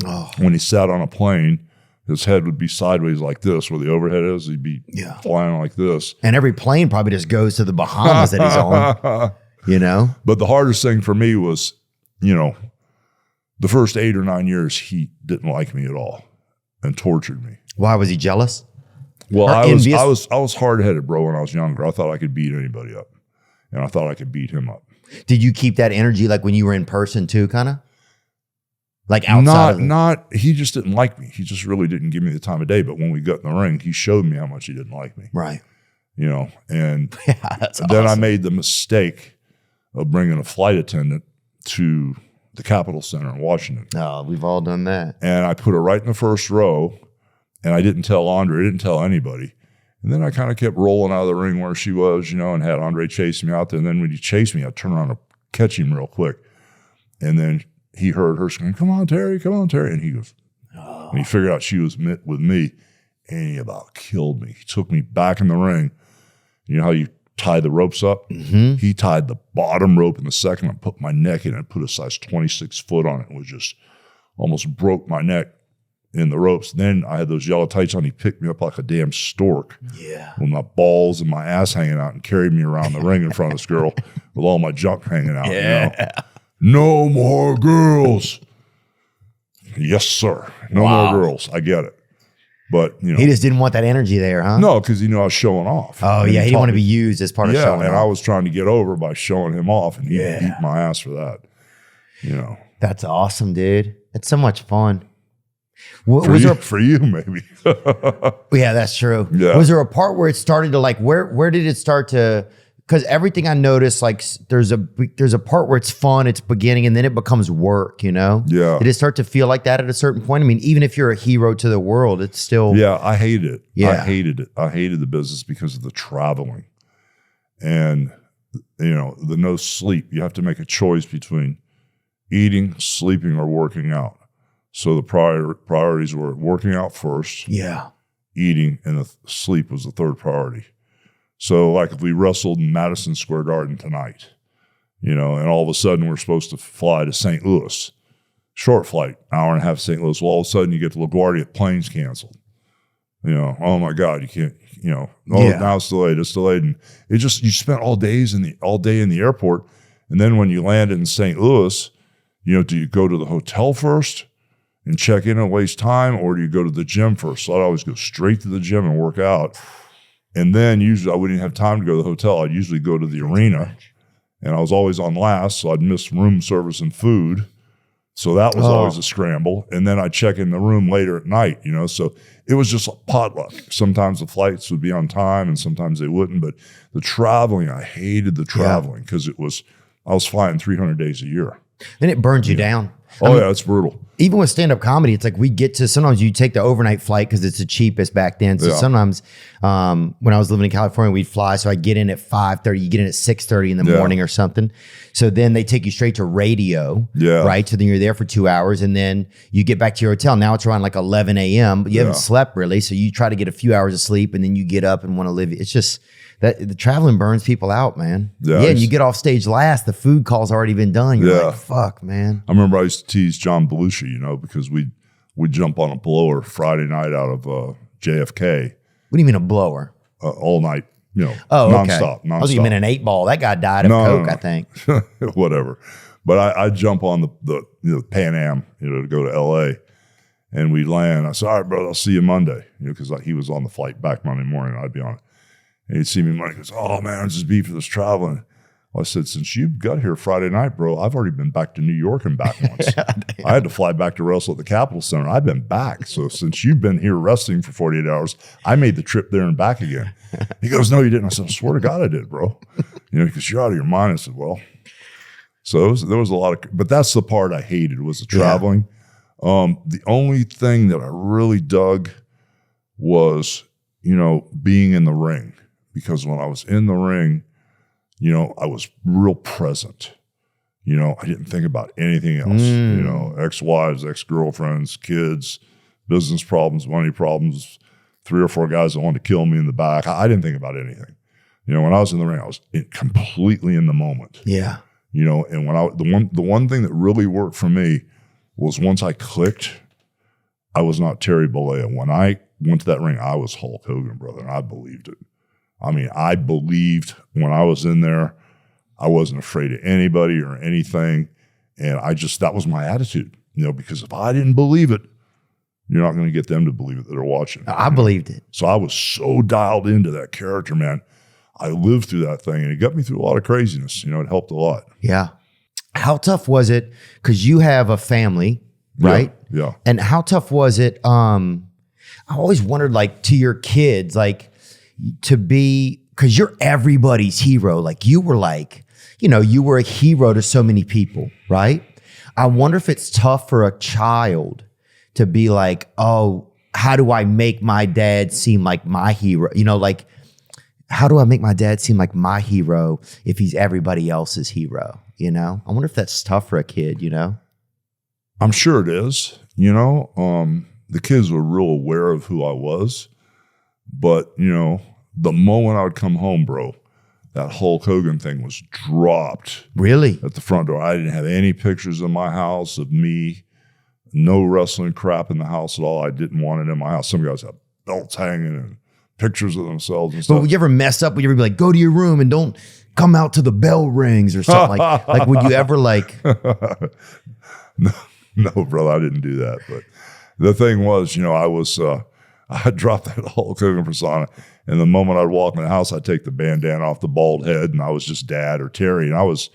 Oh. When he sat on a plane, his head would be sideways like this, where the overhead is. He'd be flying like this. And every plane probably just goes to the Bahamas that he's on, But the hardest thing for me was, the first 8 or 9 years, he didn't like me at all and tortured me. Why? Was he jealous? Well, I was hard-headed, bro, when I was younger. I thought I could beat anybody up, and I thought I could beat him up. Did you keep that energy when you were in person too, kind of? Outside he just didn't like me. He just really didn't give me the time of day. But when we got in the ring, he showed me how much he didn't like me. Right. And that's then awesome. I made the mistake of bringing a flight attendant to the Capitol Center in Washington. Oh, we've all done that. And I put her right in the first row, and I didn't tell Andre, I didn't tell anybody. And then I kind of kept rolling out of the ring where she was, and had Andre chase me out there. And then when he chased me, I'd turn around and catch him real quick. And then he heard her scream, come on, Terry. And he goes, and he figured out she was with me, and he about killed me. He took me back in the ring. You know how you tie the ropes up? Mm-hmm. He tied the bottom rope in the second and put my neck in it and put a size 26 foot on it. It was just almost broke my neck in the ropes. Then I had those yellow tights on. He picked me up like a damn stork. Yeah. With my balls and my ass hanging out and carried me around the ring in front of this girl with all my junk hanging out. Yeah. No more girls. Yes, sir. No Wow. more girls. I get it. But, you know. He just didn't want that energy there, huh? No, because he knew I was showing off. Oh, And yeah. He didn't taught want to me- be used as part of showing and off. I was trying to get over by showing him off, and he Yeah. beat my ass for that. You know. That's awesome, dude. It's so much fun. For you, maybe. Yeah, that's true. Yeah. Was there a part where it started to like, where did it start to, because everything I noticed, like there's a part where it's fun, it's beginning, and then it becomes work, you know? Yeah. Did it start to feel like that at a certain point? I mean, even if you're a hero to the world, it's still. Yeah, I hated it. Yeah. I hated it. I hated the business because of the traveling. And, you know, the no sleep. You have to make a choice between eating, sleeping, or working out. So the priorities were working out first, Yeah. eating, and the sleep was the third priority. So like if we wrestled in Madison Square Garden tonight, you know, and all of a sudden we're supposed to fly to St. Louis, short flight, hour and a half to St. Louis. Well, all of a sudden you get to LaGuardia, plane's canceled. You know, oh my God, you can't, you know, now it's delayed, And it just, you spent all day in the airport. And then when you landed in St. Louis, you know, do you go to the hotel first and check in and waste time, or do you go to the gym first? So I'd always go straight to the gym and work out. And then usually I wouldn't have time to go to the hotel. I'd usually go to the arena, and I was always on last, so I'd miss room service and food. So that was always a scramble. And then I'd check in the room later at night, you know. So it was just a potluck. Sometimes the flights would be on time and sometimes they wouldn't. But the traveling, I hated the traveling because I was flying 300 days a year. And it burns you down. Oh, yeah, it's brutal. Even with stand-up comedy, it's like we get to, sometimes you take the overnight flight because it's the cheapest back then. So sometimes when I was living in California, we'd fly. So I get in at 5:30, you get in at 6:30 in the morning or something. So then they take you straight to radio, right? So then you're there for 2 hours and then you get back to your hotel. Now it's around like 11 a.m., but you haven't slept really. So you try to get a few hours of sleep and then you get up and want to live. It's just that the traveling burns people out, man. Yeah, and you get off stage last, the food call's already been done. You're like, fuck, man. I remember I used to tease John Belushi, you know, because we'd jump on a blower Friday night out of JFK. What do you mean a blower? All night, you know, nonstop. nonstop. I was even an 8-ball. That guy died of coke, I think. Whatever. But I'd jump on the Pan Am, you know, to go to L.A., and we'd land. I said, all right, brother, I'll see you Monday, you know, because he was on the flight back Monday morning. I'd be on it. And he'd see me Monday. He goes, oh, man, I'm just beat for this traveling. Well, I said, since you got here Friday night, bro, I've already been back to New York and back once. I had to fly back to wrestle at the Capitol Center. I've been back. So since you've been here wrestling for 48 hours, I made the trip there and back again. He goes, no, you didn't. I said, I swear to God I did, bro. You know, because you're out of your mind. I said, well. So there was a lot of, but that's the part I hated was the traveling. The only thing that I really dug was, you know, being in the ring. Because when I was in the ring, you know, I was real present. You know, I didn't think about anything else. You know, ex-wives, ex-girlfriends, kids, business problems, money problems, 3 or 4 guys that wanted to kill me in the back. I didn't think about anything. You know, when I was in the ring, I was completely in the moment. Yeah. You know, and when the one thing that really worked for me was once I clicked, I was not Terry Bollea. When I went to that ring, I was Hulk Hogan, brother, and I believed it. I mean, I believed when I was in there, I wasn't afraid of anybody or anything. And that was my attitude, you know, because if I didn't believe it, you're not going to get them to believe it that are watching. I believed it. So I was so dialed into that character, man. I lived through that thing and it got me through a lot of craziness. You know, it helped a lot. Yeah. How tough was it? Because you have a family, right? Yeah. And how tough was it? I always wondered, like, to your kids, like, to be, because you're everybody's hero. Like you were like, you know, you were a hero to so many people, right? I wonder if it's tough for a child to be like, oh, how do I make my dad seem like my hero? You know, like, how do I make my dad seem like my hero if he's everybody else's hero? You know, I wonder if that's tough for a kid, you know? I'm sure it is. You know, the kids were real aware of who I was. But, you know, the moment I would come home, bro, that Hulk Hogan thing was dropped. Really? At the front door. I didn't have any pictures in my house of me. No wrestling crap in the house at all. I didn't want it in my house. Some guys have belts hanging and pictures of themselves and stuff. But would you ever mess up? Would you ever be like, go to your room and don't come out till the bell rings or something? Like would you ever like... No, brother, I didn't do that. But the thing was, I dropped that Hulk Hogan persona, and the moment I'd walk in the house, I'd take the bandana off the bald head, and I was just Dad or Terry, and I was,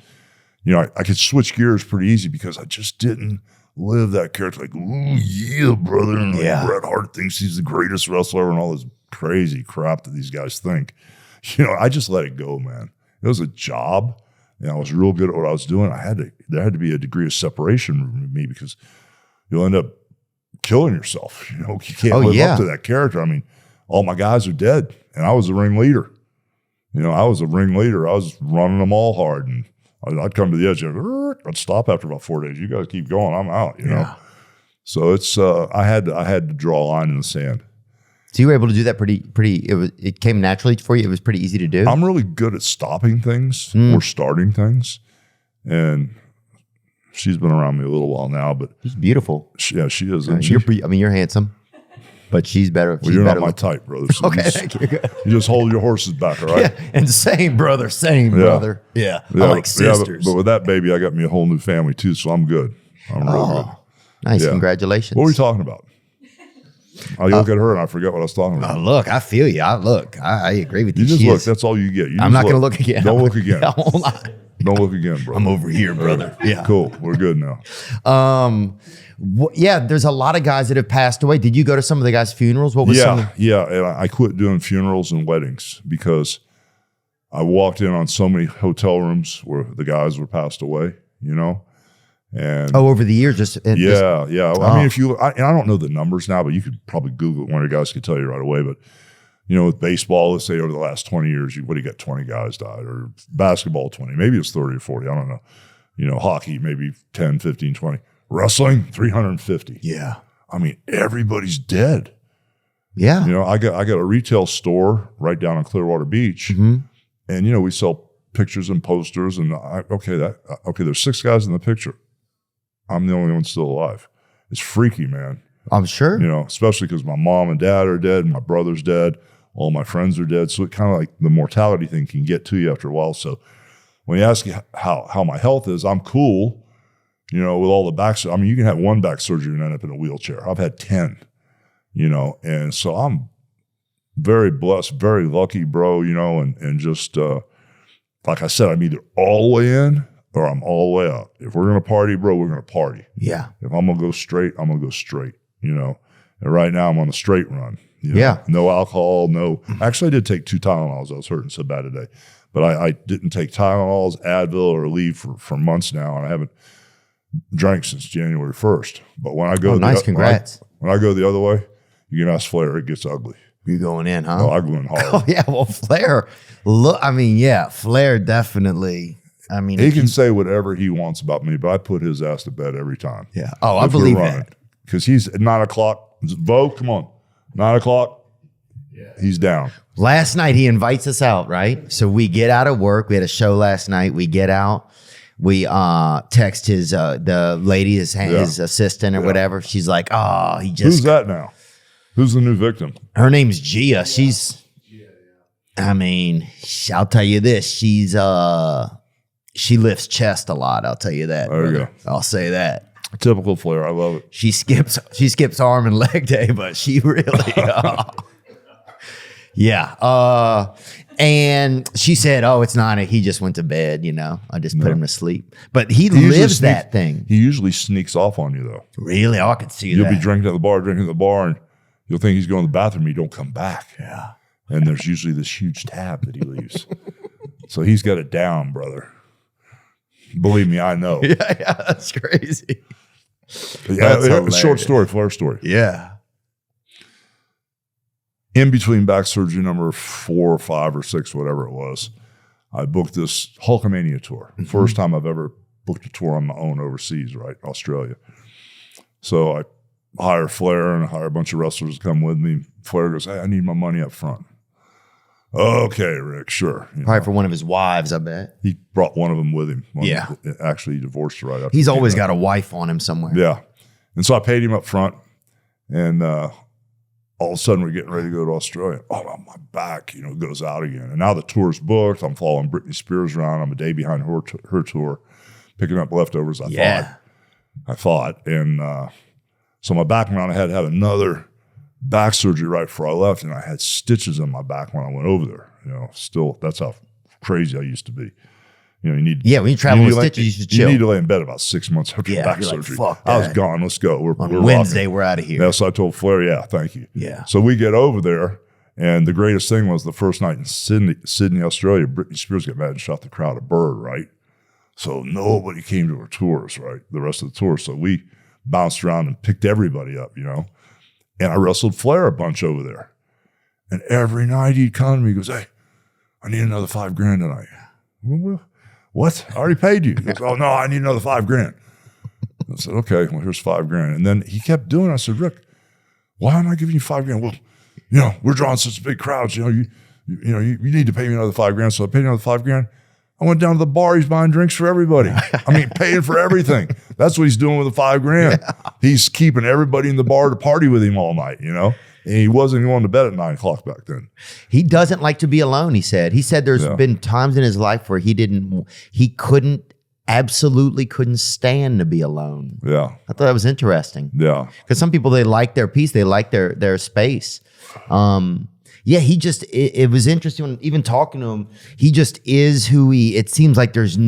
I could switch gears pretty easy because I just didn't live that character like, ooh, yeah, brother, and like Bret Hart thinks he's the greatest wrestler and all this crazy crap that these guys think. I just let it go, man. It was a job. I was real good at what I was doing. There had to be a degree of separation with me because you'll end up killing yourself. You can't live up to that character. I mean, all my guys are dead, and I was the ringleader. I was a ringleader. I was running them all hard, and I'd come to the edge. I'd stop after about 4 days. You guys keep going. I'm out. Know. So it's I had to draw a line in the sand. So you were able to do that pretty. It came naturally for you. It was pretty easy to do. I'm really good at stopping things or starting things, and she's been around me a little while now. But she's beautiful. She is. You're handsome, but she's better. Well, you're not my type, brother. So okay, you just hold your horses back, all right? Yeah, and same brother. Yeah, I like sisters. But with that baby, I got me a whole new family too, so I'm good. I'm real good. Nice, congratulations. What were we talking about? I look at her and I forget what I was talking about. Look, I feel you. I agree with you. You just look. That's all you get. I'm not going to look again. Don't look again. Don't look again, bro. I'm over here, brother. Yeah. Cool. We're good now. There's a lot of guys that have passed away. Did you go to some of the guys' funerals? What was Yeah. And I quit doing funerals and weddings because I walked in on so many hotel rooms where the guys were passed away, And over the years, I mean, I don't know the numbers now, but you could probably Google it. One of the guys could tell you right away. But with baseball, let's say over the last 20 years, what do you got? 20 guys died, or basketball, 20, maybe it's 30 or 40. I don't know. Hockey, maybe 10, 15, 20. Wrestling, 350. Yeah, I mean, everybody's dead. Yeah, I got a retail store right down on Clearwater Beach, and we sell pictures and posters, and there's 6 guys in the picture. I'm the only one still alive. It's freaky, man. I'm sure. Especially because my mom and dad are dead, my brother's dead, all my friends are dead. So it kind of like the mortality thing can get to you after a while. So when you ask how my health is, I'm cool, with all the back. I mean, you can have one back surgery and end up in a wheelchair. I've had 10, and so I'm very blessed, very lucky, bro, and just like I said, I'm either all the way in or I'm all the way out. If we're going to party, bro, we're going to party. Yeah. If I'm going to go straight, I'm going to go straight, And right now I'm on a straight run. Yeah. No alcohol, no. Actually, I did take 2 Tylenols. I was hurting so bad today. But I didn't take Tylenols, Advil, or Aleve for months now, and I haven't drank since January 1st. But when I go congrats. When I go the other way, you can ask Flair, it gets ugly. You're going in, huh? Oh, I go in hard. Oh, yeah. Well, Flair, Flair definitely. I mean, he can say whatever he wants about me, but I put his ass to bed every time. Yeah. Oh, I believe that. Because he's at 9 o'clock. Vo, come on. 9 o'clock. Yeah. He's down. Last night, he invites us out, right? So we get out of work. We had a show last night. We get out. We text the lady, his assistant or whatever. She's like, oh, he just. Who's that now? Who's the new victim? Her name's Gia. I mean, I'll tell you this. She lifts chest a lot. I'll tell you that. There you go. I'll say that. Typical Flair. I love it. She skips arm and leg day, but she really, yeah. And she said, "Oh, it's not. He just went to bed. I just put him to sleep." But he lives that thing. He usually sneaks off on you, though. Really? Oh, I can see You'll that. be drinking at the bar, and you'll think he's going to the bathroom. You don't come back. Yeah. And there's usually this huge tab that he leaves. So he's got it down, brother. Believe me, I know. Yeah, that's crazy. Yeah, short story, Flair story. Yeah. In between back surgery number 4 or 5 or 6, whatever it was, I booked this Hulkamania tour. First time I've ever booked a tour on my own overseas, right? Australia. So I hire Flair and I hire a bunch of wrestlers to come with me. Flair goes, "Hey, I need my money up front." Okay, Rick, sure. Probably for one of his wives, I bet. He brought one of them with him. Yeah. Actually, he divorced her right after. He's always got a wife on him somewhere. Yeah. And so I paid him up front. And all of a sudden, we're getting ready to go to Australia. Oh, my back, goes out again. And now the tour's booked. I'm following Britney Spears around. I'm a day behind her tour, picking up leftovers, I thought. I thought. And so my back went on. I had to have another back surgery right before I left, and I had stitches in my back when I went over there. You know, still, that's how crazy I used to be. You know, you need when you travel with stitches, you should chill. You need to lay in bed about 6 months after back surgery. Like, fuck that. I was gone. Let's go. We're Wednesday, rocking. we're out of here. Yeah, so I told Flair, yeah, thank you. Yeah. So we get over there, and the greatest thing was the first night in Sydney, Australia, Britney Spears got mad and shot the crowd a bird, right? So nobody came to her tours, right? The rest of the tour. So we bounced around and picked everybody up, you know? And I wrestled Flair a bunch over there. And every night he'd come to me, he goes, hey, I need another $5,000 tonight. What? I already paid you. He goes, oh, no, I need another $5,000. I said, okay, well, here's $5,000. And then he kept doing it. I said, Rick, why am I giving you $5,000? Well, you know, we're drawing such big crowds. You know, you need to pay me another $5,000. So I paid another $5,000. I went down to the bar. He's buying drinks for everybody. I mean, paying for everything. That's what he's doing with the $5,000. Yeah. He's keeping everybody in the bar to party with him all night, you know? And he wasn't going to bed at 9 o'clock back then. He doesn't like to be alone, he said. He said there's been times in his life where absolutely couldn't stand to be alone. Yeah. I thought that was interesting. Yeah. Because some people, they like their peace. They like their space. It was interesting when even talking to him, he just is who it seems like there's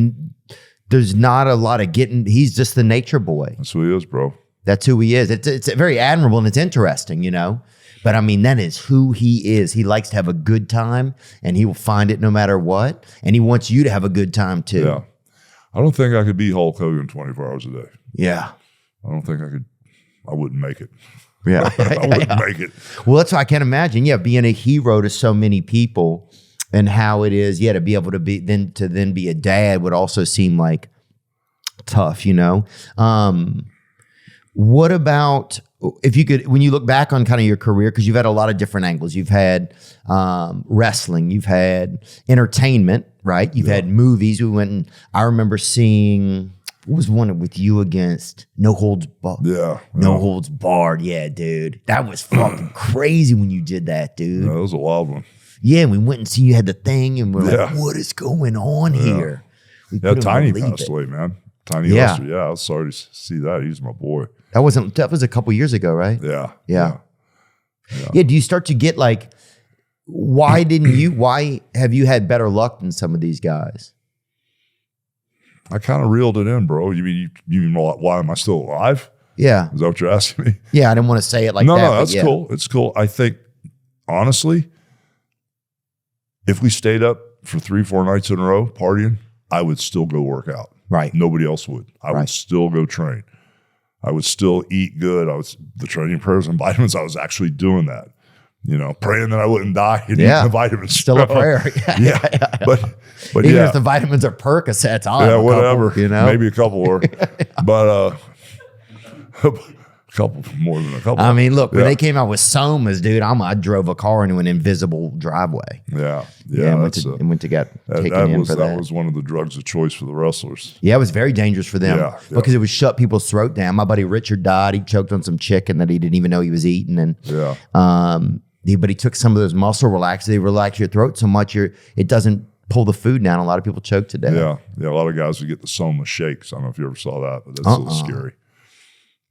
not a lot of he's just the nature boy. That's who he is, bro. That's who he is. It's very admirable and it's interesting, you know? But I mean, that is who he is. He likes to have a good time and he will find it no matter what. And he wants you to have a good time too. Yeah. I don't think I could be Hulk Hogan 24 hours a day. Yeah. I don't think I could. I wouldn't make it. Yeah. I wouldn't make it. Well, that's what I can't imagine. Yeah, being a hero to so many people and how it is, to be able to then be a dad would also seem like tough, you know? What about if you could, when you look back on kind of your career, because you've had a lot of different angles. You've had wrestling, you've had entertainment, right? You've had movies. We went and I remember seeing, what was one with you against No Holds Barred? Yeah. No Holds Barred. Yeah, dude. That was fucking crazy when you did that, dude. Yeah, that was a wild one. Yeah, and we went and see you had the thing and we're like, what is going on here? Yeah, Tiny passed away, man. Tiny Lester. Yeah, I was sorry to see that. He's my boy. That was a couple years ago, right? Yeah. Yeah. Do you start to get like, why have you had better luck than some of these guys? I kind of reeled it in, bro. You mean why am I still alive? Yeah. Is that what you're asking me? Yeah, I didn't want to say it like that. No, that's cool. It's cool. I think, honestly, if we stayed up for 3-4 nights in a row partying, I would still go work out. Right. Nobody else would. I would still go train. I would still eat good. The training prayers and vitamins, I was actually doing that. You know, praying that I wouldn't die and eating the vitamins. Still a prayer. But even if the vitamins are Percocets, whatever. Couple, you know? Maybe a couple or but a couple more than a couple. I mean, look, when they came out with Somas, dude, I drove a car into an invisible driveway. Yeah. And went to get taken in for that. That was one of the drugs of choice for the wrestlers. Yeah, it was very dangerous for them because it would shut people's throat down. My buddy Richard died. He choked on some chicken that he didn't even know he was eating. And but he took some of those muscle relaxers. They relax your throat so much it doesn't pull the food down. A lot of people choke to death. Yeah. A lot of guys would get the Soma shakes. I don't know if you ever saw that, but that's a little scary.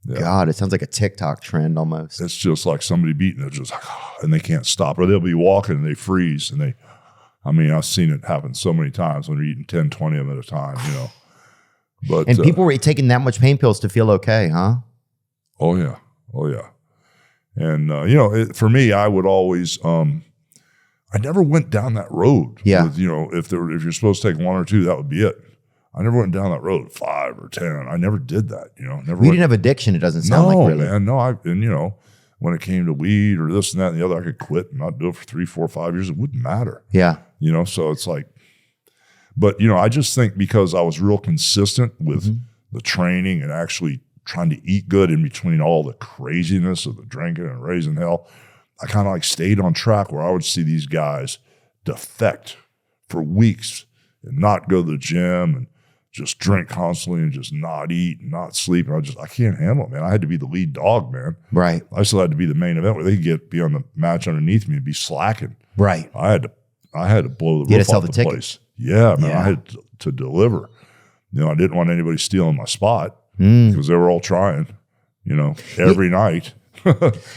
Yeah. God, it sounds like a TikTok trend almost. It's just like somebody beating it, just like, and they can't stop. Or they'll be walking and they freeze. And I've seen it happen so many times when they're eating 10, 20 of them at a time, you know. But people were taking that much pain pills to feel okay, huh? Oh, yeah. And, for me, I would always, I never went down that road. Yeah. With, if you're supposed to take 1 or 2, that would be it. I never went down that road, 5 or 10. I never did that, We didn't have addiction, it doesn't sound like really. Man, no, when it came to weed or this and that and the other, I could quit and not do it for 3, 4, 5 years. It wouldn't matter. Yeah. So it's like, but, I just think because I was real consistent with the training and actually trying to eat good in between all the craziness of the drinking and raising hell, I kind of like stayed on track where I would see these guys defect for weeks and not go to the gym and just drink constantly and just not eat and not sleep. And I can't handle it, man. I had to be the lead dog, man. Right. I still had to be the main event where they could be on the match underneath me and be slacking. Right. I had to blow the roof off the place. Yeah, man. I had to deliver. I didn't want anybody stealing my spot. because they were all trying, every night.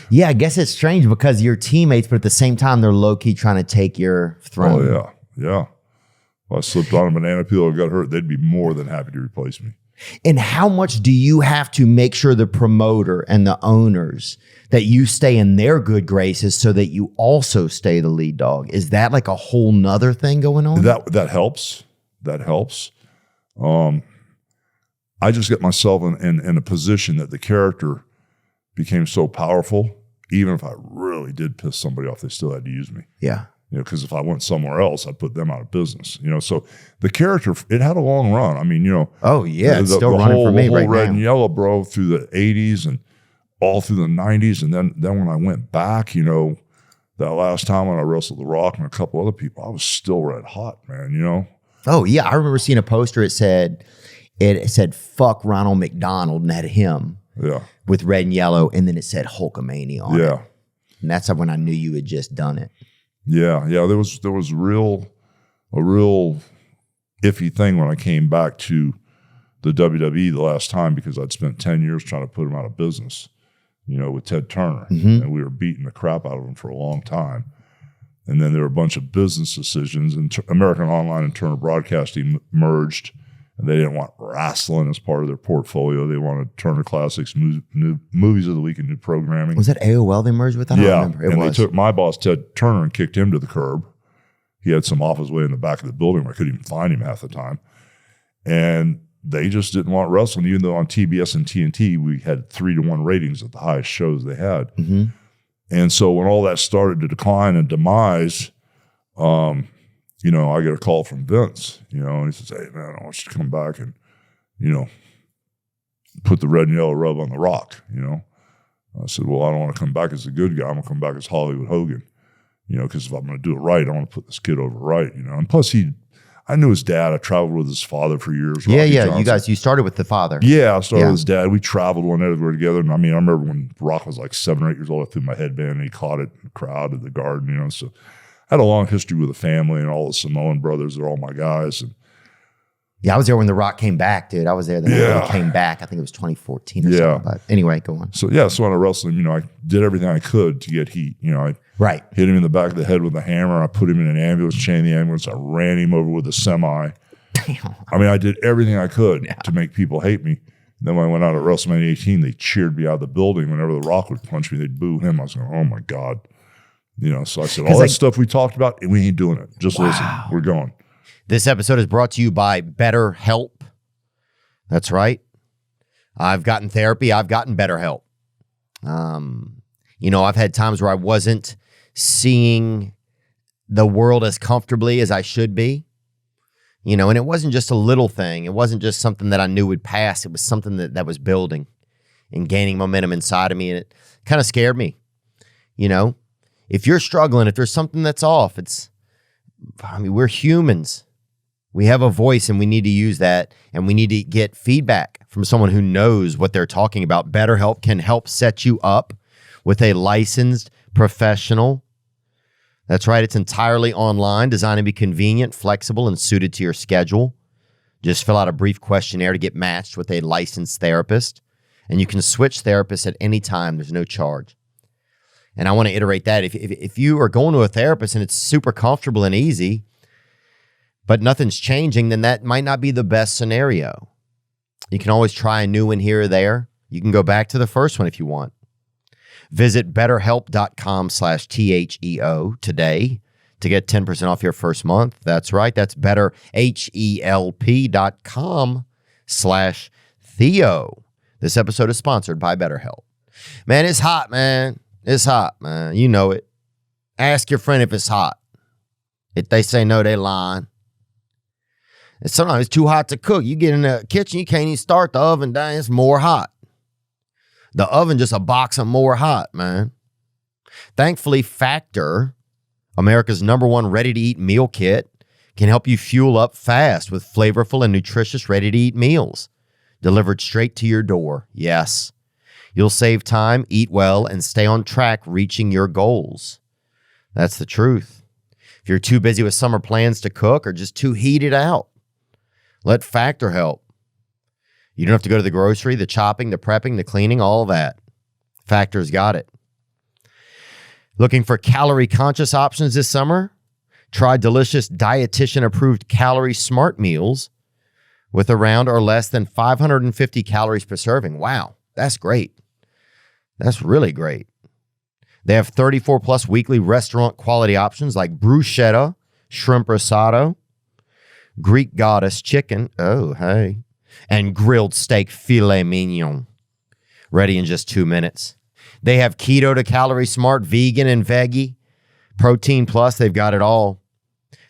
Yeah, I guess it's strange because you're teammates, but at the same time, they're low-key trying to take your throne. Oh, yeah. If I slipped on a banana peel or got hurt, they'd be more than happy to replace me. And how much do you have to make sure the promoter and the owners that you stay in their good graces so that you also stay the lead dog? Is that like a whole nother thing going on? That helps. That helps. I just get myself in a position that the character became so powerful. Even if I really did piss somebody off, they still had to use me. Yeah. Because if I went somewhere else, I'd put them out of business. So the character, it had a long run. I mean, Oh yeah, it's still running for me the whole right red now. and yellow, bro, through the 80s and all through the 90s. And then when I went back, that last time when I wrestled The Rock and a couple other people, I was still red hot, man, Oh yeah, I remember seeing a poster. It said "fuck Ronald McDonald" and had him with red and yellow, and then it said Hulkamania on it. And that's when I knew you had just done it. Yeah. There was a real iffy thing when I came back to the WWE the last time because I'd spent 10 years trying to put him out of business, with Ted Turner, and we were beating the crap out of him for a long time. And then there were a bunch of business decisions, and American Online and Turner Broadcasting merged, and they didn't want wrestling as part of their portfolio. They wanted Turner Classics, new movies of the week, and new programming. Was that AOL they merged with? I don't remember. They took my boss, Ted Turner, and kicked him to the curb. He had some office way in the back of the building where I couldn't even find him half the time. And they just didn't want wrestling, even though on TBS and TNT, we had 3-1 ratings at the highest shows they had. And so when all that started to decline and demise, I get a call from Vince, and he says, "Hey, man, I want you to come back and, put the red and yellow rub on The Rock." I said, "Well, I don't want to come back as a good guy. I'm going to come back as Hollywood Hogan, because if I'm going to do it right, I want to put this kid over right, And plus, I knew his dad. I traveled with his father for years. Yeah. Johnson. You started with the father. Yeah, I started with his dad. We traveled one everywhere together. And I mean, I remember when Rock was like 7 or 8 years old, I threw my headband and he caught it in the crowd at the Garden, So I had a long history with the family and all the Samoan brothers. They're all my guys. And I was there when The Rock came back, dude. I was there when he came back. I think it was 2014 or something. But anyway, go on. So when I wrestled him, I did everything I could to get heat. I hit him in the back of the head with a hammer. I put him in an ambulance, chained the ambulance. I ran him over with a semi. I mean, I did everything I could to make people hate me. And then when I went out at WrestleMania 18, they cheered me out of the building. Whenever The Rock would punch me, they'd boo him. I was going, oh my God. So I said, all that stuff we talked about, we ain't doing it. Just listen, we're going. This episode is brought to you by BetterHelp. That's right. I've gotten therapy. I've gotten BetterHelp. I've had times where I wasn't seeing the world as comfortably as I should be. And it wasn't just a little thing. It wasn't just something that I knew would pass. It was something that was building and gaining momentum inside of me. And it kind of scared me. If you're struggling, if there's something that's off, we're humans. We have a voice and we need to use that, and we need to get feedback from someone who knows what they're talking about. BetterHelp can help set you up with a licensed professional. That's right. It's entirely online, designed to be convenient, flexible, and suited to your schedule. Just fill out a brief questionnaire to get matched with a licensed therapist, and you can switch therapists at any time. There's no charge. And I want to iterate that. If you are going to a therapist and it's super comfortable and easy, but nothing's changing, then that might not be the best scenario. You can always try a new one here or there. You can go back to the first one if you want. Visit betterhelp.com/THEO today to get 10% off your first month. That's right. That's betterhelp.com/Theo. This episode is sponsored by BetterHelp. Man, it's hot, man. It's hot, man. You know it. Ask your friend if it's hot. If they say no, they lying. And sometimes it's too hot to cook. You get in the kitchen, you can't even start the oven down. It's more hot. The oven just a box of more hot, man. Thankfully, Factor, America's #1 ready-to-eat meal kit, can help you fuel up fast with flavorful and nutritious ready-to-eat meals delivered straight to your door. Yes, you'll save time, eat well, and stay on track reaching your goals. That's the truth. If you're too busy with summer plans to cook or just too heated out, let Factor help. You don't have to go to the grocery, the chopping, the prepping, the cleaning, all that. Factor's got it. Looking for calorie-conscious options this summer? Try delicious dietitian-approved calorie smart meals with around or less than 550 calories per serving. Wow, that's great. That's really great. They have 34-plus weekly restaurant-quality options like bruschetta, shrimp risotto, Greek goddess chicken, and grilled steak filet mignon. Ready in just 2 minutes. They have keto to calorie smart, vegan and veggie, protein plus, they've got it all.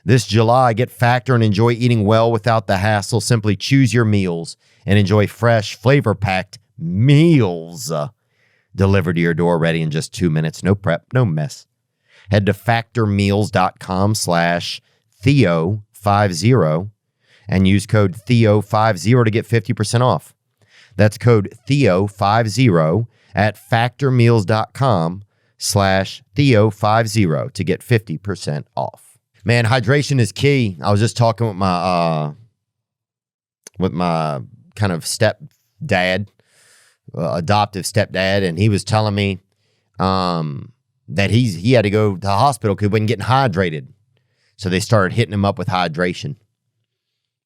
This July, get Factor and enjoy eating well without the hassle. Simply choose your meals and enjoy fresh, flavor-packed meals delivered to your door, ready in just 2 minutes. No prep, no mess. Head to factormeals.com/Theo50 and use code Theo50 to get 50% off. That's code Theo50 at factormeals.com/Theo50 to get 50% off. Man, hydration is key. I was just talking with my kind of stepdad, adoptive stepdad, and he was telling me that he had to go to the hospital because he wasn't getting hydrated. So they started hitting him up with hydration.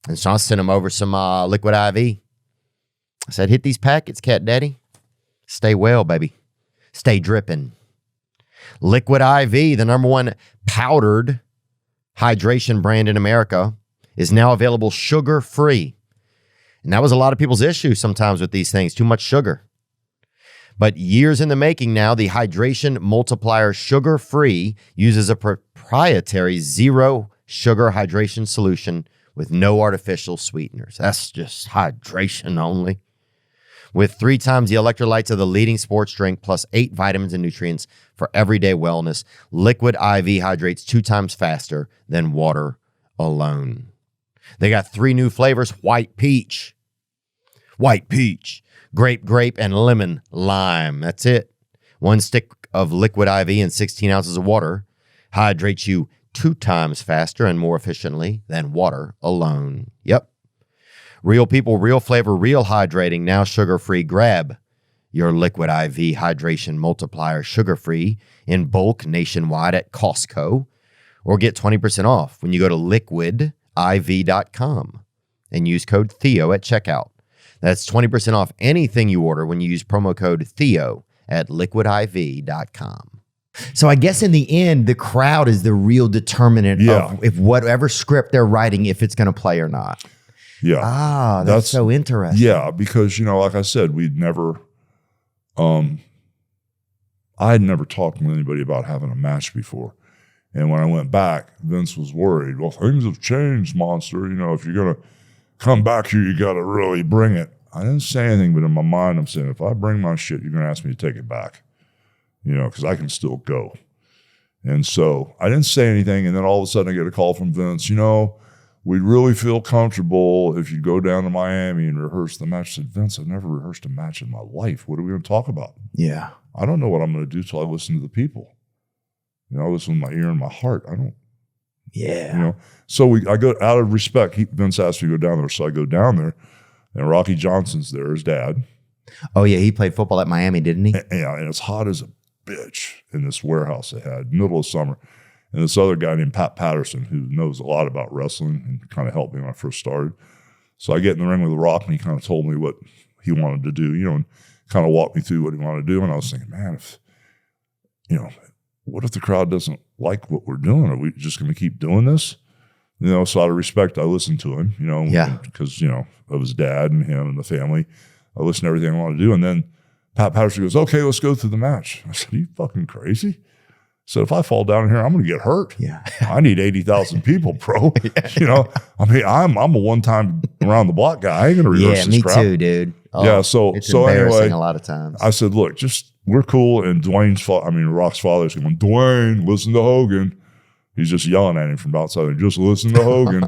And so I sent him over some liquid IV. I said, hit these packets, cat daddy. Stay well, baby. Stay dripping. Liquid IV, the #1 powdered hydration brand in America, is now available sugar-free. And that was a lot of people's issue sometimes with these things, too much sugar. But years in the making now, the Hydration Multiplier Sugar-Free uses a proprietary zero sugar hydration solution with no artificial sweeteners. That's just hydration only. With 3 times the electrolytes of the leading sports drink, plus 8 vitamins and nutrients for everyday wellness, Liquid IV hydrates 2 times faster than water alone. They got 3 new flavors: white peach, grape, and lemon lime. That's it. 1 stick of Liquid IV and 16 ounces of water hydrates you 2 times faster and more efficiently than water alone. Yep. Real people, real flavor, real hydrating, now sugar-free. Grab your Liquid IV Hydration Multiplier sugar-free in bulk nationwide at Costco, or get 20% off when you go to liquidiv.com and use code Theo at checkout. That's 20% off anything you order when you use promo code Theo at liquidiv.com. So I guess in the end, the crowd is the real determinant of if whatever script they're writing, if it's going to play or not. Yeah. That's so interesting. Yeah, because, like I said, I had never talked with anybody about having a match before. And when I went back, Vince was worried. Well, things have changed, Monster. If you're going to come back here, you got to really bring it. I didn't say anything, but in my mind, I'm saying, if I bring my shit, you're going to ask me to take it back, because I can still go. And so I didn't say anything. And then all of a sudden I get a call from Vince, we'd really feel comfortable if you go down to Miami and rehearse the match. I said, Vince, I've never rehearsed a match in my life. What are we going to talk about? Yeah. I don't know what I'm going to do till I listen to the people. I listen with my ear and my heart. I don't. Yeah. So I go out of respect. Vince asked me to go down there. So I go down there, and Rocky Johnson's there, his dad. Oh, yeah. He played football at Miami, didn't he? And it's hot as a bitch in this warehouse they had, middle of summer. And this other guy named Pat Patterson, who knows a lot about wrestling and kind of helped me when I first started. So I get in the ring with The Rock, and he kind of told me what he wanted to do, and kind of walked me through what he wanted to do. And I was thinking, man, what if the crowd doesn't like what we're doing? Are we just going to keep doing this? So out of respect, I listened to him, because, of his dad and him and the family. I listened to everything I wanted to do. And then Pat Patterson goes, okay, let's go through the match. I said, are you fucking crazy? So if I fall down here, I'm going to get hurt. Yeah. I need 80,000 people, bro. I'm a one-time around the block guy. I ain't going to rehearse this crap. Yeah, me too, dude. Oh, yeah, so embarrassing anyway, a lot of times. I said, look, we're cool. And Rock's father's going, Dwayne, listen to Hogan. He's just yelling at him from outside. And just listen to Hogan.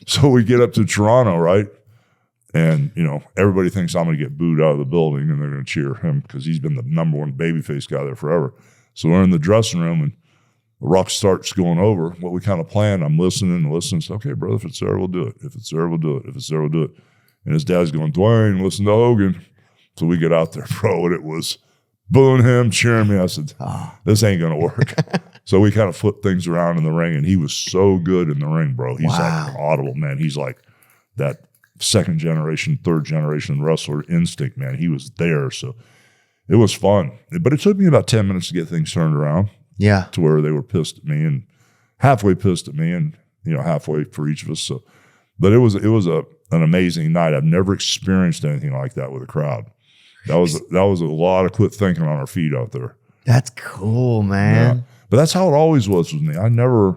So we get up to Toronto, right? And, everybody thinks I'm going to get booed out of the building and they're going to cheer him because he's been the #1 babyface guy there forever. So we're in the dressing room and The Rock starts going over what we kind of planned. I'm listening. So, okay, brother, if it's there, we'll do it. If it's there, we'll do it. If it's there, we'll do it. And his dad's going, Dwayne, listen to Hogan. So we get out there, bro, and it was booing him, cheering me. I said, this ain't going to work. So we kind of flipped things around in the ring, and he was so good in the ring, bro. He's like an audible, man. He's like that second generation, third generation wrestler instinct, man. He was there. So it was fun. But it took me about 10 minutes to get things turned around. Yeah. To where they were pissed at me and halfway pissed at me and, halfway for each of us. So, but it was an amazing night. I've never experienced anything like that with a crowd. That was a lot of quick thinking on our feet out there. That's cool, man. Yeah. But that's how it always was with me. I never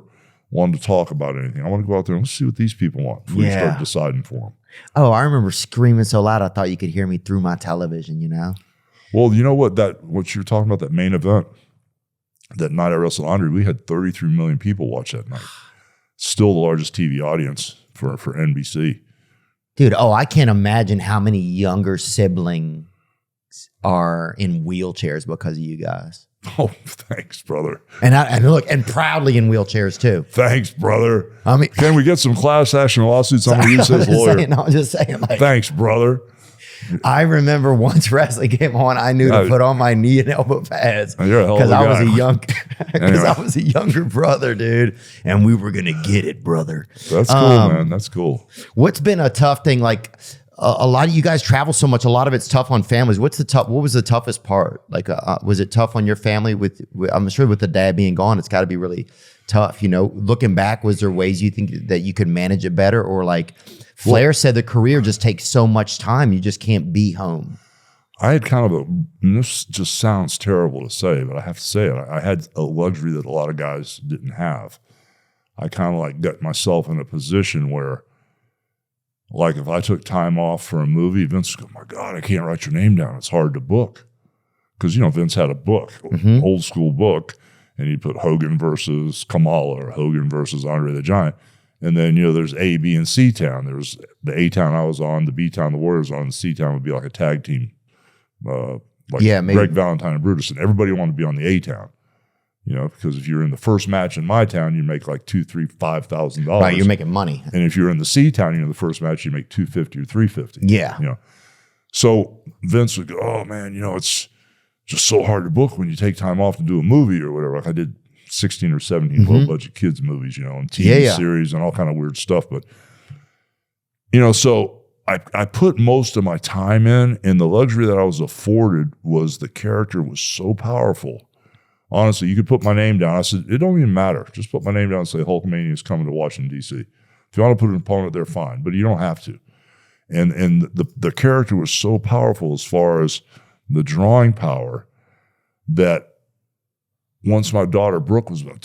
wanted to talk about anything. I want to go out there and let's see what these people want before you start deciding for them. Oh, I remember screaming so loud I thought you could hear me through my television, Well, you know what you're talking about, that main event, that night at WrestleMania, we had 33 million people watch that night. Still the largest TV audience for NBC. Dude, I can't imagine how many younger siblings are in wheelchairs because of you guys. Oh, thanks, brother. And look, and proudly in wheelchairs too. Thanks, brother. I mean, can we get some class action lawsuits? I'm going to use his lawyer. I'm just saying, like, thanks, brother. I remember once wrestling came on, I knew to put on my knee and elbow pads because I was a younger brother, dude, and we were gonna get it, brother. That's cool, man. That's cool. What's been a tough thing? Like a lot of you guys travel so much. A lot of it's tough on families. What was the toughest part? Like, was it tough on your family? I'm sure with the dad being gone, it's got to be really tough. Looking back, was there ways you think that you could manage it better, or like? Flair said the career just takes so much time, you just can't be home. I had kind of and this just sounds terrible to say, but I have to say it. I had a luxury that a lot of guys didn't have. I kind of like got myself in a position where, like, if I took time off for a movie, Vince would go, my God, I can't write your name down. It's hard to book. Because, Vince had a book, old school book, and he'd put Hogan versus Kamala or Hogan versus Andre the Giant. And then, there's A, B, and C town. There's the A town I was on, the B town the Warriors on, the C town would be like a tag team, maybe Greg Valentine and Brutus. And everybody wanted to be on the A town, because if you're in the first match in my town, you make like $2,000, $3,000, $5,000. Right, you're making money. And if you're in the C town, you're in the first match, you make $250 or $350. Yeah. So Vince would go, oh man, it's just so hard to book when you take time off to do a movie or whatever. Like I did 16 or 17 low budget kids movies, and TV series and all kind of weird stuff. But, so I put most of my time in, and the luxury that I was afforded was the character was so powerful. Honestly, you could put my name down. I said, it don't even matter. Just put my name down and say Hulkamania is coming to Washington, D.C. If you want to put an opponent there, fine, but you don't have to. And the character was so powerful as far as the drawing power that once my daughter Brooke was about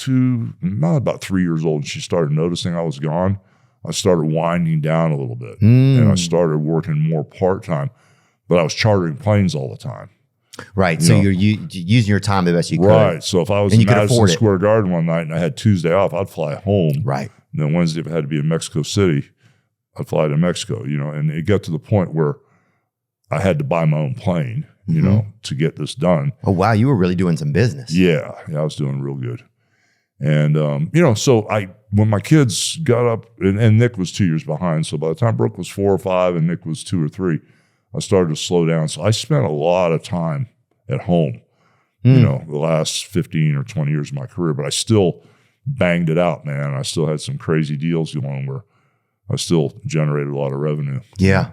3 years old, and she started noticing I was gone, I started winding down a little bit. And I started working more part-time, but I was chartering planes all the time. Right. So you're using your time the best you could. Right. So if I was in Madison Square Garden one night and I had Tuesday off, I'd fly home. Right. And then Wednesday, if I had to be in Mexico City, I'd fly to Mexico, and it got to the point where I had to buy my own plane, to get this done. Oh, wow. You were really doing some business. Yeah, I was doing real good. And, so when my kids got up, and Nick was 2 years behind, so by the time Brooke was 4 or 5 and Nick was 2 or 3, I started to slow down. So I spent a lot of time at home, the last 15 or 20 years of my career, but I still banged it out, man. I still had some crazy deals going where I still generated a lot of revenue. Yeah.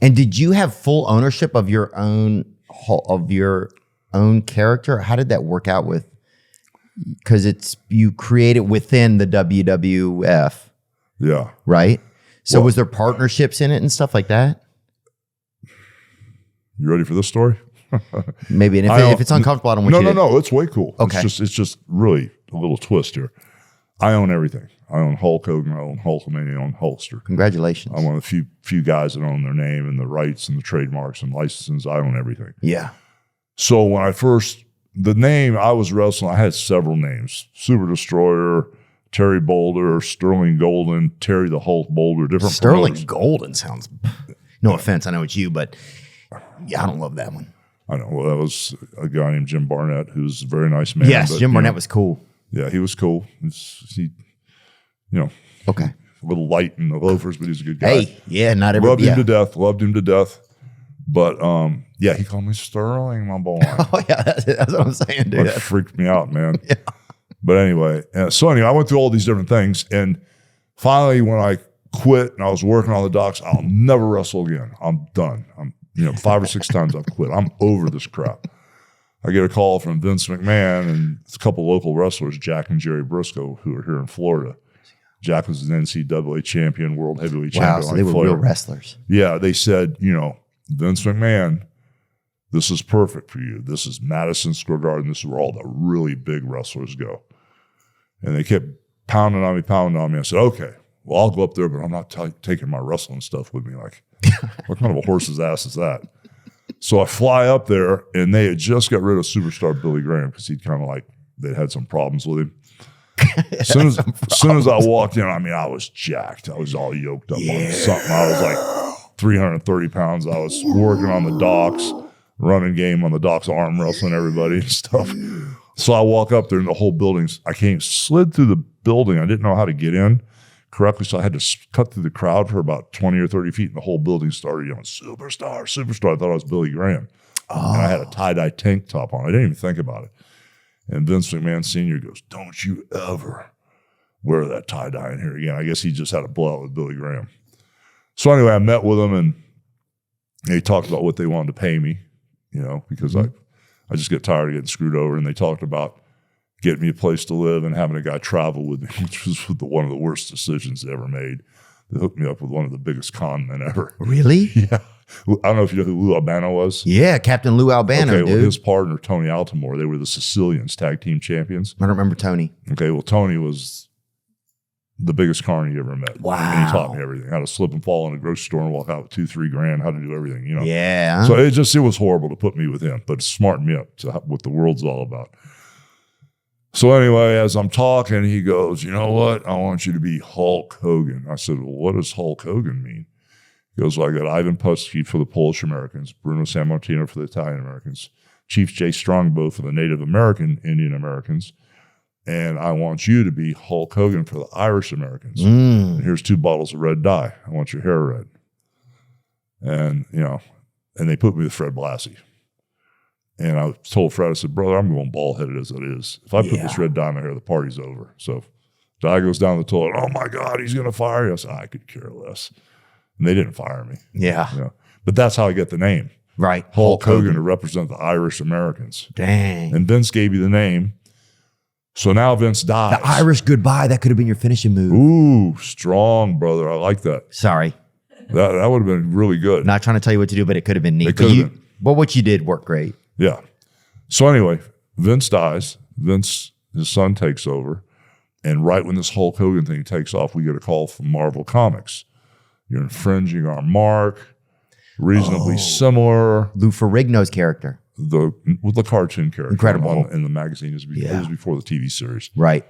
And did you have full ownership of your own character? How did that work out with? Because you create it within the WWF. Yeah. Right. So was there partnerships in it and stuff like that? You ready for this story? Maybe. And if it's uncomfortable, I don't want you to. No. It's way cool. Okay. It's just really a little twist here. I own everything. I own Hulk Hogan. I own Hulkamania. I own Hulkster. Congratulations. I'm one of the few guys that own their name and the rights and the trademarks and licenses. I own everything. Yeah. So when the name I was wrestling, I had several names: Super Destroyer, Terry Boulder, Sterling Golden, Terry the Hulk Boulder. Different Sterling promoters. Golden sounds. No offense, I know it's you, but yeah, I don't love that one. I know. Well, that was a guy named Jim Barnett, who's a very nice man. Yes, Jim Barnett was cool. Yeah, he was cool. Okay. a little light in the loafers, but he's a good guy. Hey, yeah, not every Loved him to death. But yeah, he called me Sterling, my boy. Oh yeah, that's what I'm saying, dude. That freaked me out, man. Yeah. But anyway, so anyway, I went through all these different things, and finally, when I quit and I was working on the docks, I'll never wrestle again. I'm done. I'm 5 or 6 times I've quit. I'm over this crap. I get a call from Vince McMahon and a couple local wrestlers, Jack and Jerry Briscoe, who are here in Florida. Jack was an NCAA champion, world heavyweight champion. Wow, so they were real wrestlers. Yeah, they said, Vince McMahon, this is perfect for you. This is Madison Square Garden. This is where all the really big wrestlers go. And they kept pounding on me. I said, okay, well, I'll go up there, but I'm not taking my wrestling stuff with me. Like, what kind of a horse's ass is that? So I fly up there, and they had just got rid of superstar Billy Graham because he'd kind of like, they'd had some problems with him. As soon as I walked in, I was jacked. I was all yoked up on something. I was like 330 pounds. I was working on the docks, running game on the docks, arm wrestling everybody and stuff. So I walk up there, and the whole building's, slid through the building. I didn't know how to get in correctly, so I had to cut through the crowd for about 20 or 30 feet, and the whole building started yelling, superstar, superstar. I thought I was Billy Graham. Oh. And I had a tie-dye tank top on. I didn't even think about it. And Vince McMahon Sr. goes, don't you ever wear that tie-dye in here again. I guess he just had a blowout with Billy Graham. So anyway, I met with him, and they talked about what they wanted to pay me, because I just get tired of getting screwed over. And they talked about getting me a place to live and having a guy travel with me, which was one of the worst decisions they ever made. They hooked me up with one of the biggest con men ever. Really? Yeah. I don't know if you know who Lou Albano was. Yeah, Captain Lou Albano, okay, dude. Well, his partner, Tony Altamore, they were the Sicilians tag team champions. I don't remember Tony. Okay, well, Tony was the biggest con you ever met. Wow. And he taught me everything, how to slip and fall in a grocery store and walk out with $2-3 grand, how to do everything, Yeah. So it was horrible to put me with him, but it smartened me up to what the world's all about. So anyway, as I'm talking, he goes, you know what? I want you to be Hulk Hogan. I said, well, what does Hulk Hogan mean? He goes, well, I got Ivan Putski for the Polish Americans, Bruno Sammartino for the Italian Americans, Chief Jay Strongbow for the Native American Indian Americans, and I want you to be Hulk Hogan for the Irish Americans. And here's 2 bottles of red dye. I want your hair red. And, and they put me with Fred Blassie. And I told Fred, I said, brother, I'm going bald-headed as it is. If I put this red dye in my hair, the party's over. So Dye goes down the toilet. Oh, my God, he's going to fire you. I said, I could care less. And they didn't fire me. Yeah. But that's how I get the name. Right. Hulk Hogan to represent the Irish Americans. Dang. And Vince gave you the name. So now Vince dies. The Irish goodbye, that could have been your finishing move. Ooh, strong, brother. I like that. Sorry. That would have been really good. Not trying to tell you what to do, but it could have been neat. It could have been. But what you did worked great. Yeah. So anyway, Vince dies. His son takes over. And right when this Hulk Hogan thing takes off, we get a call from Marvel Comics. You're infringing our mark. Reasonably similar. Lou Ferrigno's character. The cartoon character. Incredible. In the magazine. It was before the TV series. Right.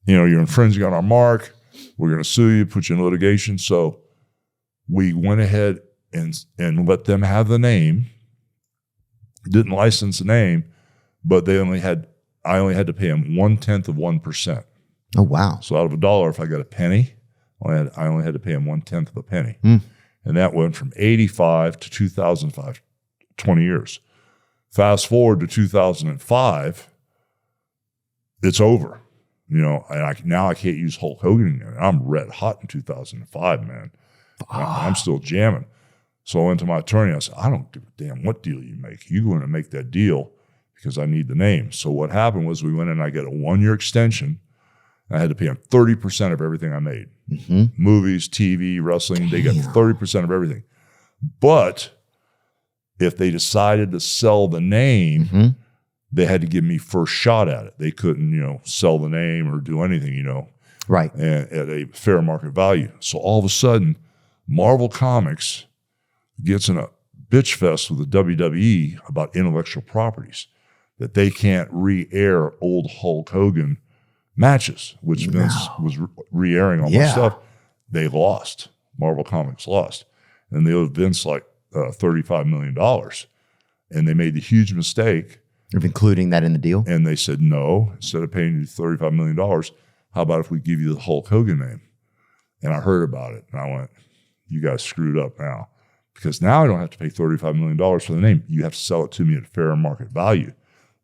You're infringing on our mark. We're going to sue you, put you in litigation. So we went ahead and let them have the name. Didn't license the name, but I only had to pay them 1/10%. Oh, wow. So out of $1, if I got a penny, I only had to pay them 1/10 of a penny. And that went from 85 to 2005, 20 years. Fast forward to 2005, it's over. And now I can't use Hulk Hogan again. I'm red hot in 2005, man. I'm still jamming. So I went to my attorney. I said, I don't give a damn what deal you make. You're going to make that deal because I need the name. So what happened was we went in and I got a 1-year extension. I had to pay them 30% of everything I made. Movies, TV, wrestling, they got 30% of everything. But if they decided to sell the name, they had to give me first shot at it. They couldn't, sell the name or do anything, right, at a fair market value. So all of a sudden, Marvel Comics gets in a bitch fest with the WWE about intellectual properties, that they can't re-air old Hulk Hogan matches, which Vince was re-airing all my stuff. They lost. Marvel Comics lost. And they owed Vince like $35 million. And they made the huge mistake of including that in the deal. And they said, no, instead of paying you $35 million, how about if we give you the Hulk Hogan name? And I heard about it, and I went, you guys screwed up now. Because now I don't have to pay $35 million for the name. You have to sell it to me at fair market value,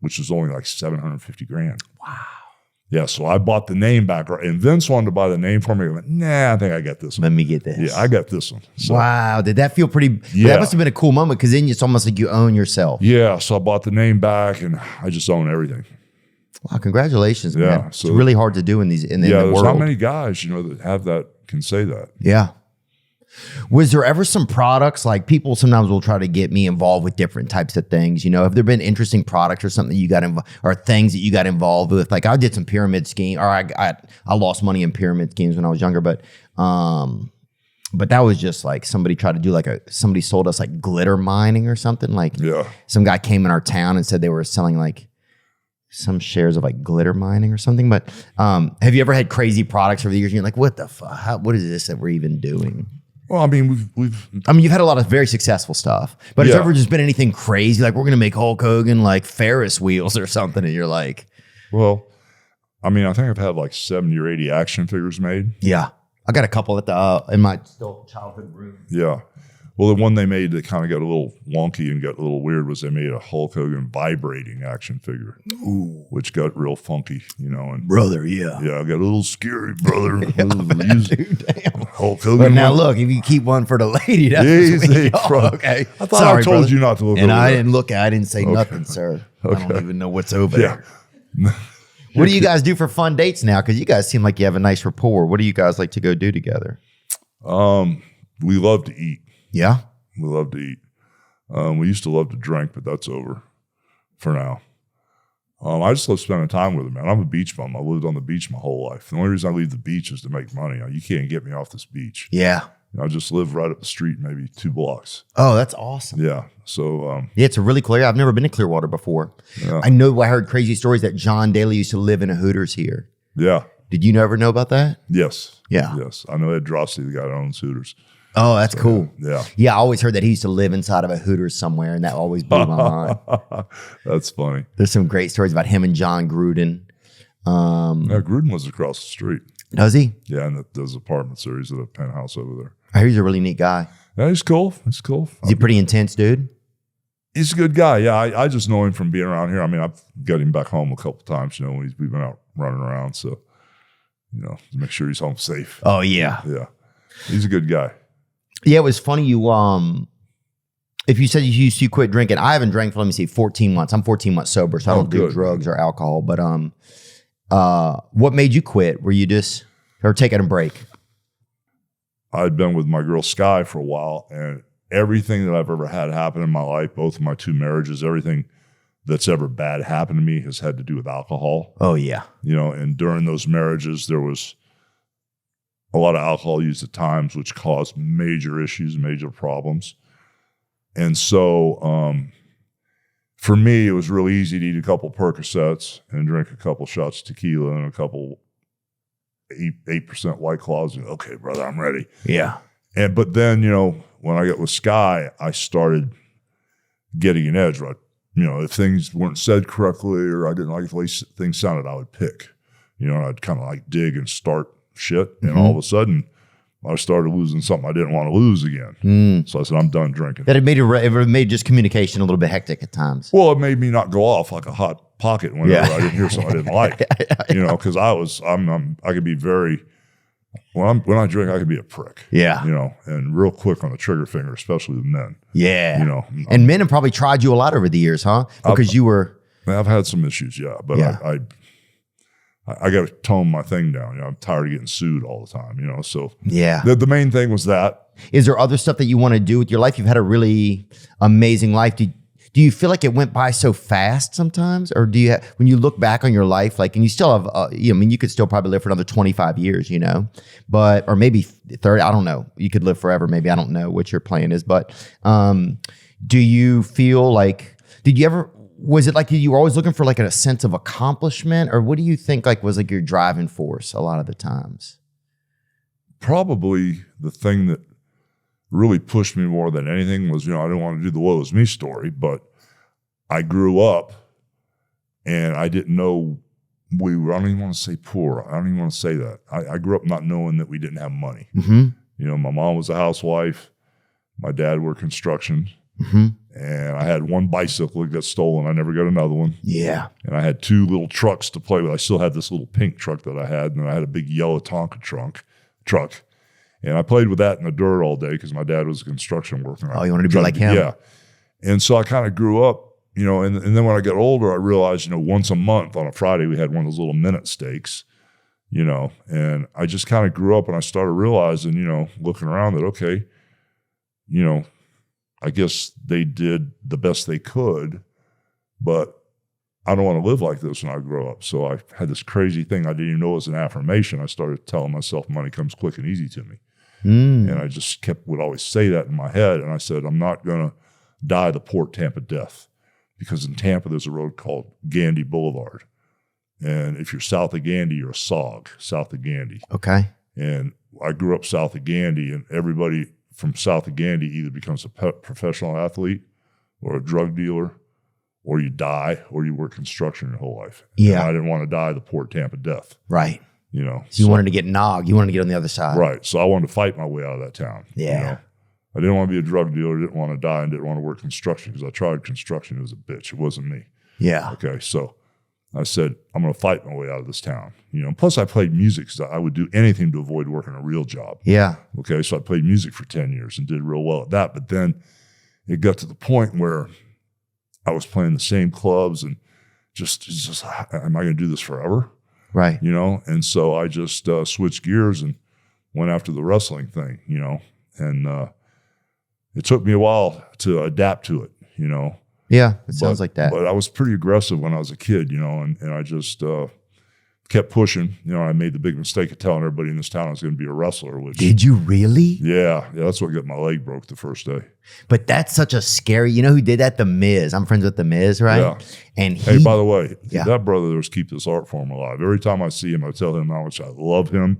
which is only like $750,000. Wow. Yeah, so I bought the name back, and Vince wanted to buy the name for me. I went, nah, I think I got this one. Let me get this. Yeah, I got this one. So, wow. Did that feel pretty? Yeah. That must have been a cool moment because then it's almost like you own yourself. yeah, so I bought the name back, and I just own everything. Wow. Congratulations, Yeah, man. so- it's really hard to do in the Yeah, the there's world. not many guys, that have that, can say that. Yeah. Was there ever some products like people sometimes will try to get me involved with different types of things? Have there been interesting products or something that you got or things that you got involved with? Like I did some pyramid scheme, or I lost money in pyramid schemes when I was younger, but that was just like somebody tried to do somebody sold us like glitter mining or something. Like some guy came in our town and said they were selling like some shares of like glitter mining or something. But have you ever had crazy products over the years? And you're like, what the fuck? What is this that we're even doing? Well, I mean, we've. You've had a lot of very successful stuff, but has there ever just been anything crazy? Like we're going to make Hulk Hogan like Ferris wheels or something. And you're like, well, I mean, I think I've had like 70 or 80 action figures made. yeah, I got a couple at the, in my still childhood room. Yeah. Well, the one they made that kind of got a little wonky and got a little weird was they made a Hulk Hogan vibrating action figure, which got real funky, And Brother, yeah. yeah, I got a little scary, brother. Dude, damn. Hulk Hogan. But now look, if you keep one for the lady, that's Easy, bro. okay. I thought I told you not to look and over I there. didn't look. I didn't say nothing, sir. I don't even know what's over Yeah. there. What do you guys do for fun dates now? Because you guys seem like you have a nice rapport. What do you guys like to go do together? We love to eat. Yeah. We love to eat. We used to love to drink, but that's over for now. I just love spending time with him, man. I'm a beach bum. I lived on the beach my whole life. The only reason I leave the beach is to make money. You can't get me off this beach. Yeah. I just live right up the street, maybe 2 blocks. Oh, that's awesome. Yeah. So, Yeah, it's a really cool area. I've never been to Clearwater before. Yeah. I heard crazy stories that John Daly used to live in a Hooters here. yeah. Did you ever know about that? Yes. Yeah. Yes. I know Ed Drosty, the guy that owns Hooters. Oh, that's cool. Yeah. Yeah, I always heard that he used to live inside of a Hooters somewhere, and that always blew my mind. That's funny. There's some great stories about him and John Gruden. Yeah, Gruden was across the street. Does he? Yeah, and those apartments there. He's at a penthouse over there. I hear he's a really neat guy. Yeah, he's cool. He's cool. Is he pretty intense, dude? He's a good guy. Yeah, I just know him from being around here. I mean, I've got him back home a couple times, when we've been out running around. So, to make sure he's home safe. Oh, yeah. Yeah. He's a good guy. Yeah, it was funny. If you said you quit drinking, I haven't drank for, 14 months. I'm 14 months sober, so I don't do good. drugs or alcohol. But what made you quit? Were you just or taking a break? I'd been with my girl Sky for a while, and everything that I've ever had happen in my life, both of my 2 marriages, everything that's ever bad happened to me has had to do with alcohol. Oh, yeah. And during those marriages, there was a lot of alcohol used at times, which caused major issues, major problems. And so for me, it was real easy to eat a couple Percocets and drink a couple shots of tequila and a couple 8% White Claws. Okay, brother, I'm ready. Yeah. But then, when I got with Sky, I started getting an edge, right? If things weren't said correctly or I didn't like the way things sounded, I would pick. I'd kind of like dig and start shit. And all of a sudden, I started losing something I didn't want to lose again. So I said, I'm done drinking. That it made just communication a little bit hectic at times. Well, it made me not go off like a hot pocket whenever I didn't hear something I didn't like. Because I could be very, when I drink, I could be a prick. Yeah. And real quick on the trigger finger, especially with men. Yeah. And men have probably tried you a lot over the years, huh? Because you were. I've had some issues, yeah. But I got to tone my thing down. I'm tired of getting sued all the time, So yeah, the main thing was that. Is there other stuff that you want to do with your life? You've had a really amazing life. Do you feel like it went by so fast sometimes? Or do you when you look back on your life, and you still have, you could still probably live for another 25 years, or maybe 30, I don't know. You could live forever. Maybe, I don't know what your plan is, but do you feel like, was it like you were always looking for like a sense of accomplishment, or what do you think was like your driving force a lot of the times? Probably the thing that really pushed me more than anything was, I didn't want to do the woe is me story, but I grew up and I didn't know I don't even want to say poor. I don't even want to say that. I grew up not knowing that we didn't have money. Mm-hmm. You know, my mom was a housewife. My dad worked construction. Mm-hmm. And I had one bicycle that got stolen. I never got another one. Yeah. And I had 2 little trucks to play with. I still had this little pink truck that I had, and I had a big yellow Tonka truck. And I played with that in the dirt all day because my dad was a construction worker. Oh, you wanted to be like him? Yeah. And so I kind of grew up, you know, and then when I got older, I realized, you know, once a month on a Friday, we had one of those little minute steaks, you know, and I just kind of grew up and I started realizing, you know, looking around that, okay, you know, I guess they did the best they could, but I don't want to live like this when I grow up. So I had this crazy thing I didn't even know was an affirmation. I started telling myself money comes quick and easy to me. And I just would always say that in my head. And I said, I'm not going to die the Port Tampa death, because in Tampa, there's a road called Gandy Boulevard. And if you're south of Gandy, you're a SOG, south of Gandy. Okay. And I grew up south of Gandy, and everybody from south of Gandy either becomes a professional athlete or a drug dealer, or you die, or you work construction your whole life. Yeah. And I didn't want to die the Port Tampa death. Right. You know. So you wanted to get nogged. You wanted to get on the other side. Right. So I wanted to fight my way out of that town. Yeah. You know? I didn't want to be a drug dealer, didn't want to die, and didn't want to work construction because I tried construction. It was a bitch. It wasn't me. Yeah. Okay. So I said, I'm going to fight my way out of this town. You know, plus I played music because I would do anything to avoid working a real job. Yeah. Okay. So I played music for 10 years and did real well at that. But then it got to the point where I was playing the same clubs and just am I going to do this forever? Right. You know? And so I just switched gears and went after the wrestling thing, you know, and it took me a while to adapt to it, you know. Yeah, it sounds like that. But I was pretty aggressive when I was a kid, you know, and I just kept pushing. You know, I made the big mistake of telling everybody in this town I was going to be a wrestler. Which, Did you really? Yeah, that's what got my leg broke the first day. But that's such a scary, you know who did that? The Miz. I'm friends with The Miz, right? Yeah. And hey, by the way, yeah. that brother there's keep this art form alive. Every time I see him, I tell him how much I love him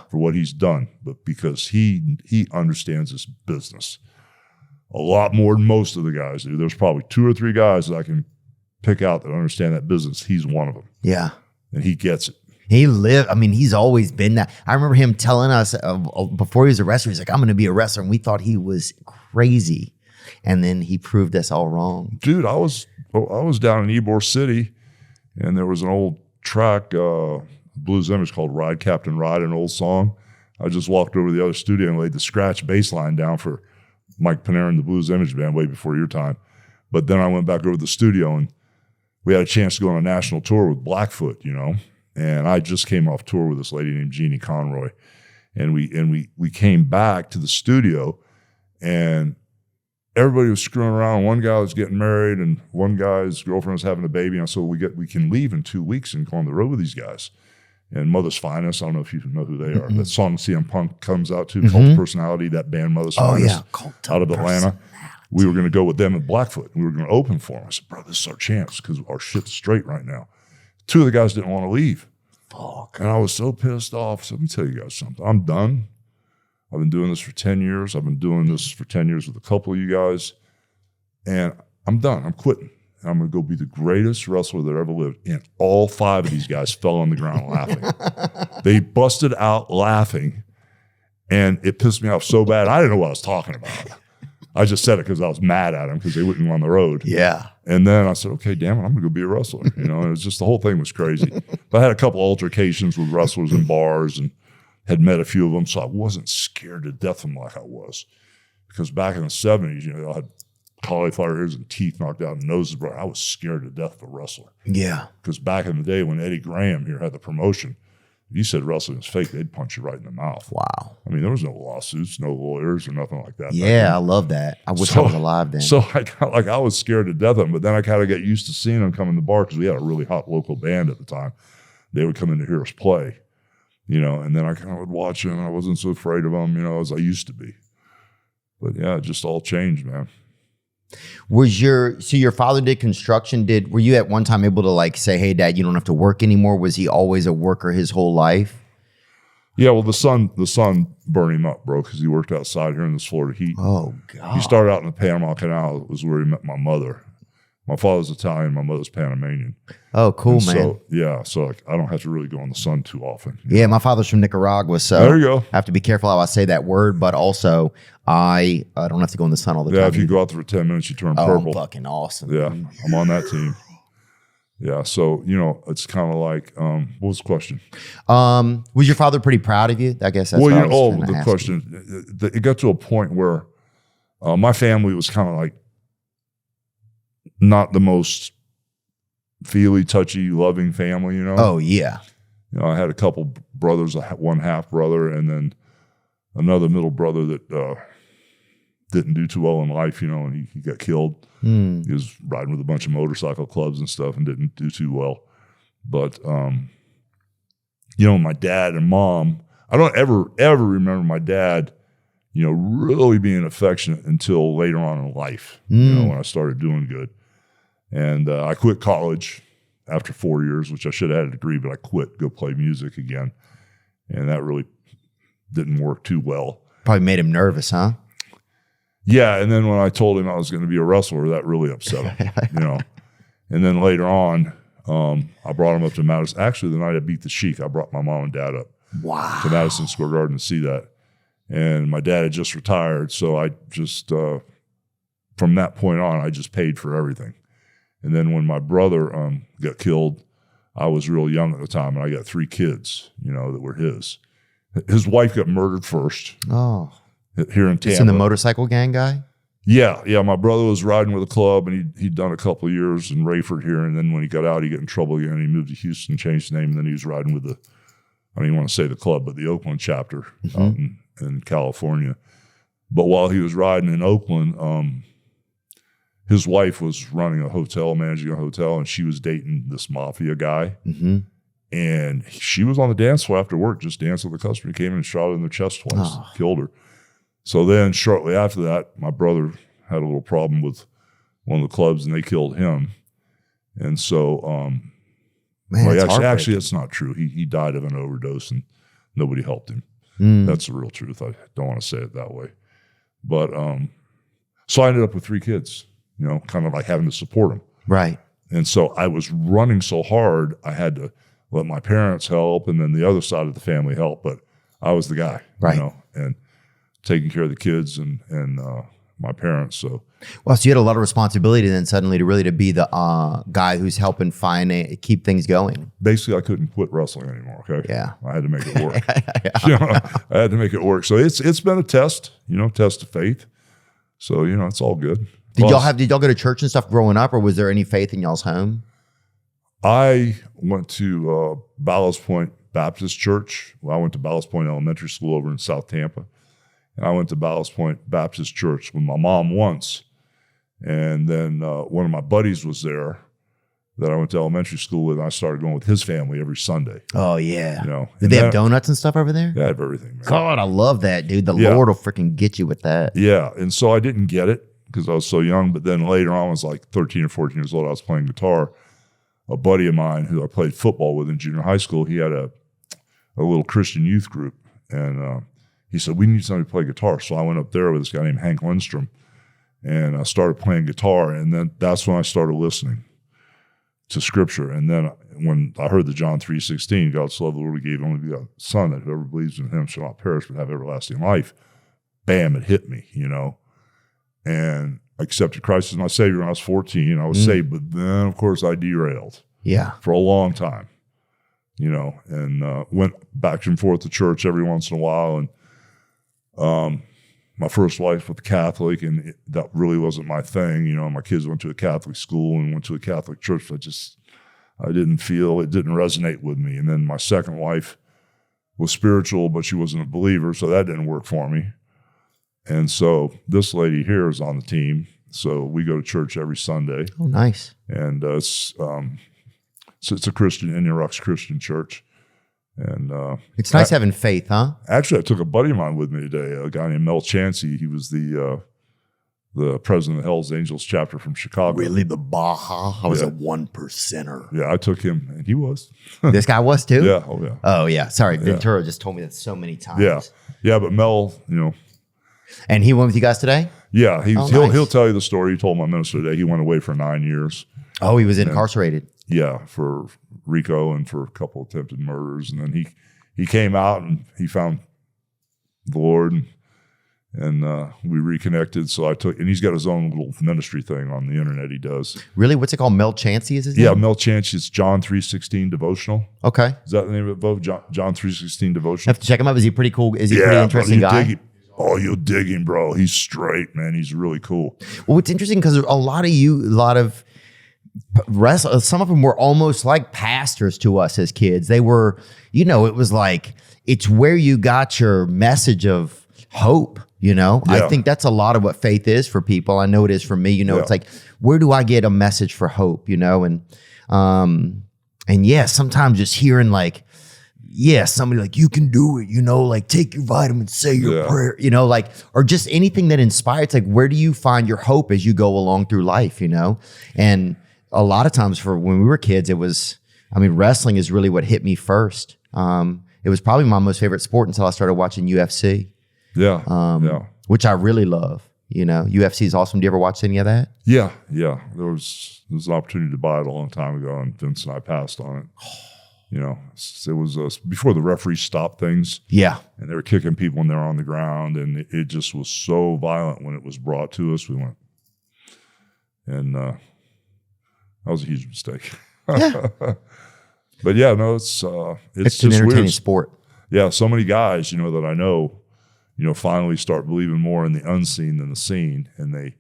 for what he's done, but because he understands this business a lot more than most of the guys do. There's probably 2 or 3 guys that I can pick out that understand that business. He's one of them. Yeah. And he gets it. He's always been that. I remember him telling us before he was a wrestler, he's like, I'm going to be a wrestler. And we thought he was crazy. And then he proved us all wrong. Dude, I was down in Ybor City, and there was an old track, blues image called Ride Captain Ride, an old song. I just walked over to the other studio and laid the scratch bass line down for Mike Panarin, the Blues Image Band, way before your time. But then I went back over to the studio, and we had a chance to go on a national tour with Blackfoot, you know. And I just came off tour with this lady named Jeannie Conroy. And we came back to the studio, and everybody was screwing around. One guy was getting married, and one guy's girlfriend was having a baby. And so we can leave in 2 weeks and go on the road with these guys. And Mother's Finest, I don't know if you know who they are. That song CM Punk comes out to, Cult of Personality, that band Mother's Finest, out of Atlanta. We were going to go with them at Blackfoot. We were going to open for them. I said, bro, this is our chance because our shit's straight right now. 2 of the guys didn't want to leave. Fuck. And I was so pissed off. So let me tell you guys something. I'm done. I've been doing this for 10 years. I've been doing this for 10 years with a couple of you guys. And I'm done. I'm quitting. I'm going to go be the greatest wrestler that ever lived. And all 5 of these guys fell on the ground laughing. They busted out laughing. And it pissed me off so bad. I didn't know what I was talking about. I just said it because I was mad at them because they wouldn't go on the road. Yeah. And then I said, okay, damn it, I'm going to go be a wrestler. You know, and it was just the whole thing was crazy. But I had a couple altercations with wrestlers in bars and had met a few of them. So I wasn't scared to death of them like I was. Because back in the 70s, you know, I had cauliflower ears and teeth knocked out and noses broken. I was scared to death of a wrestler. Yeah. Because back in the day when Eddie Graham here had the promotion, if you said wrestling was fake, they'd punch you right in the mouth. Wow. I mean, there was no lawsuits, no lawyers or nothing like that. Yeah, I love that. I wish I was alive then. So I was scared to death of them, but then I kind of got used to seeing them come in the bar because we had a really hot local band at the time. They would come in to hear us play, you know, and then I kind of would watch them. I wasn't so afraid of them, you know, as I used to be. But yeah, it just all changed, man. So your father did construction. Were you at one time able to like say, hey, Dad, you don't have to work anymore? Was he always a worker his whole life? Yeah, well, the sun burned him up, bro, because he worked outside here in this Florida heat. Oh, God. He started out in the Panama Canal. It was where he met my mother. My father's Italian, my mother's Panamanian. Oh, cool, And man. So, yeah, so like, I don't have to really go in the sun too often. Yeah, my father's from Nicaragua, so There you go. I have to be careful how I say that word, but also I don't have to go in the sun all the Yeah, time. if you go out there for 10 minutes, you turn I'm purple. fucking awesome. Yeah, I'm on that team. Yeah, so, it's kind of like, what was the question? Was your father pretty proud of you? I guess that's Well, what I was trying to the ask question, it got to a point where my family was kind of like not the most feely, touchy, loving family, you. Oh, yeah. I had a couple brothers, one half brother, and then another middle brother that didn't do too well in life, and he got killed. He was riding with a bunch of motorcycle clubs and stuff and didn't do too well. But, my dad and mom, I don't ever remember my dad, really being affectionate until later on in life, when I started doing good. And I quit college after 4 years, which I should have had a degree, but I quit, go play music again. And that really didn't work too well. Probably made him nervous, huh? Yeah, and then when I told him I was going to be a wrestler, that really upset him, And then later on, I brought him up to Madison. Actually, the night I beat the Sheik, I brought my mom and dad up to Madison Square Garden to see that. And my dad had just retired, so I just, from that point on, I just paid for everything. And then when my brother got killed, I was real young at the time, and I got 3 kids, that were his. His wife got murdered first. Oh. Here in Tampa. It's in the motorcycle gang guy? Yeah. My brother was riding with a club, and he'd done a couple of years in Rayford here, and then when he got out, he got in trouble again. He moved to Houston, changed the name, and then he was riding with I don't even want to say the club, but the Oakland chapter out in California. But while he was riding in Oakland, his wife was running a hotel, managing a hotel, and she was dating this mafia guy. And she was on the dance floor after work, just dancing with the customer. He came in and shot her in the chest twice, killed her. So then shortly after that, my brother had a little problem with one of the clubs, and they killed him. And so, actually, it's not true. He died of an overdose, and nobody helped him. That's the real truth. I don't want to say it that way. But so I ended up with 3 kids, kind of like having to support them. Right. And so I was running so hard, I had to let my parents help, and then the other side of the family help. But I was the guy, and taking care of the kids and my parents. So, well, so you had a lot of responsibility then suddenly to be the guy who's helping keep things going. Basically, I couldn't quit wrestling anymore. Okay, yeah, I had to make it work. I had to make it work. So it's been a test, test of faith. So it's all good. Did y'all go to church and stuff growing up, or was there any faith in y'all's home? I went to Ballast Point Baptist Church. Well, I went to Ballast Point Elementary School over in South Tampa. And I went to Ballast Point Baptist Church with my mom once. And then one of my buddies was there that I went to elementary school with, and I started going with his family every Sunday. Oh, yeah. Did they have donuts and stuff over there? They have everything, man. God, I love that, dude. The Lord will freaking get you with that. Yeah, and so I didn't get it because I was so young. But then later on, I was like 13 or 14 years old. I was playing guitar. A buddy of mine who I played football with in junior high school, he had a little Christian youth group. And he said, we need somebody to play guitar. So I went up there with this guy named Hank Lindstrom, and I started playing guitar. And then that's when I started listening to Scripture. And then when I heard the John 3:16, God so loved the world, He gave only begotten Son, that whoever believes in Him shall not perish but have everlasting life. Bam, it hit me, And I accepted Christ as my Savior when I was 14. I was saved, but then, of course, I derailed. Yeah. For a long time, and went back and forth to church every once in a while. And my first wife was Catholic, and that really wasn't my thing. My kids went to a Catholic school and went to a Catholic church. But I didn't feel, it didn't resonate with me. And then my second wife was spiritual, but she wasn't a believer, so that didn't work for me. And so this lady here is on the team. So we go to church every Sunday. Oh, nice. And it's a Christian, Indian Rocks Christian church. And it's nice having faith, huh? Actually, I took a buddy of mine with me today, a guy named Mel Chansey. He was the president of the Hells Angels chapter from Chicago. Really? The Baja? I was a 1%er. Yeah, I took him, and he was. This guy was too? Yeah. Oh, yeah. Oh, yeah. Sorry, Ventura just told me that so many times. Yeah. Yeah, but Mel, And he went with you guys today? Yeah, nice. he'll tell you the story. He told my minister today. He went away for 9 years. Oh, he was incarcerated. Yeah, for RICO and for a couple attempted murders, and then he came out and he found the Lord, and we reconnected. So and he's got his own little ministry thing on the internet. He does. Really, what's it called? Mel Chancey is his Yeah, name? Mel Chancey. It's John 3:16 devotional. Okay, Is that the name of it, Bo? John 3:16 I devotional. have to check him out. Is he pretty cool? Is he a pretty interesting guy? You'll dig him, bro. He's straight, man. He's really cool. Well, it's interesting because a lot of some of them were almost like pastors to us as kids. They were, it was like, it's where you got your message of hope, Yeah. I think that's a lot of what faith is for people. I know it is for me, It's like, where do I get a message for hope, and yeah, sometimes just hearing like, somebody like, you can do it, like take your vitamins, say your prayer, or just anything that inspires. It's like, where do you find your hope as you go along through life, And a lot of times for when we were kids, wrestling is really what hit me first. It was probably my most favorite sport until I started watching UFC. Yeah. Which I really love. UFC is awesome. Do you ever watch any of that? Yeah. There was an opportunity to buy it a long time ago, and Vince and I passed on it. It was before the referees stopped things. Yeah. And they were kicking people when they were on the ground, and it just was so violent when it was brought to us. We went, and that was a huge mistake. Yeah. But yeah, no, it's an just entertaining weird. sport. Yeah, so many guys, that I know, finally start believing more in the unseen than the seen, and they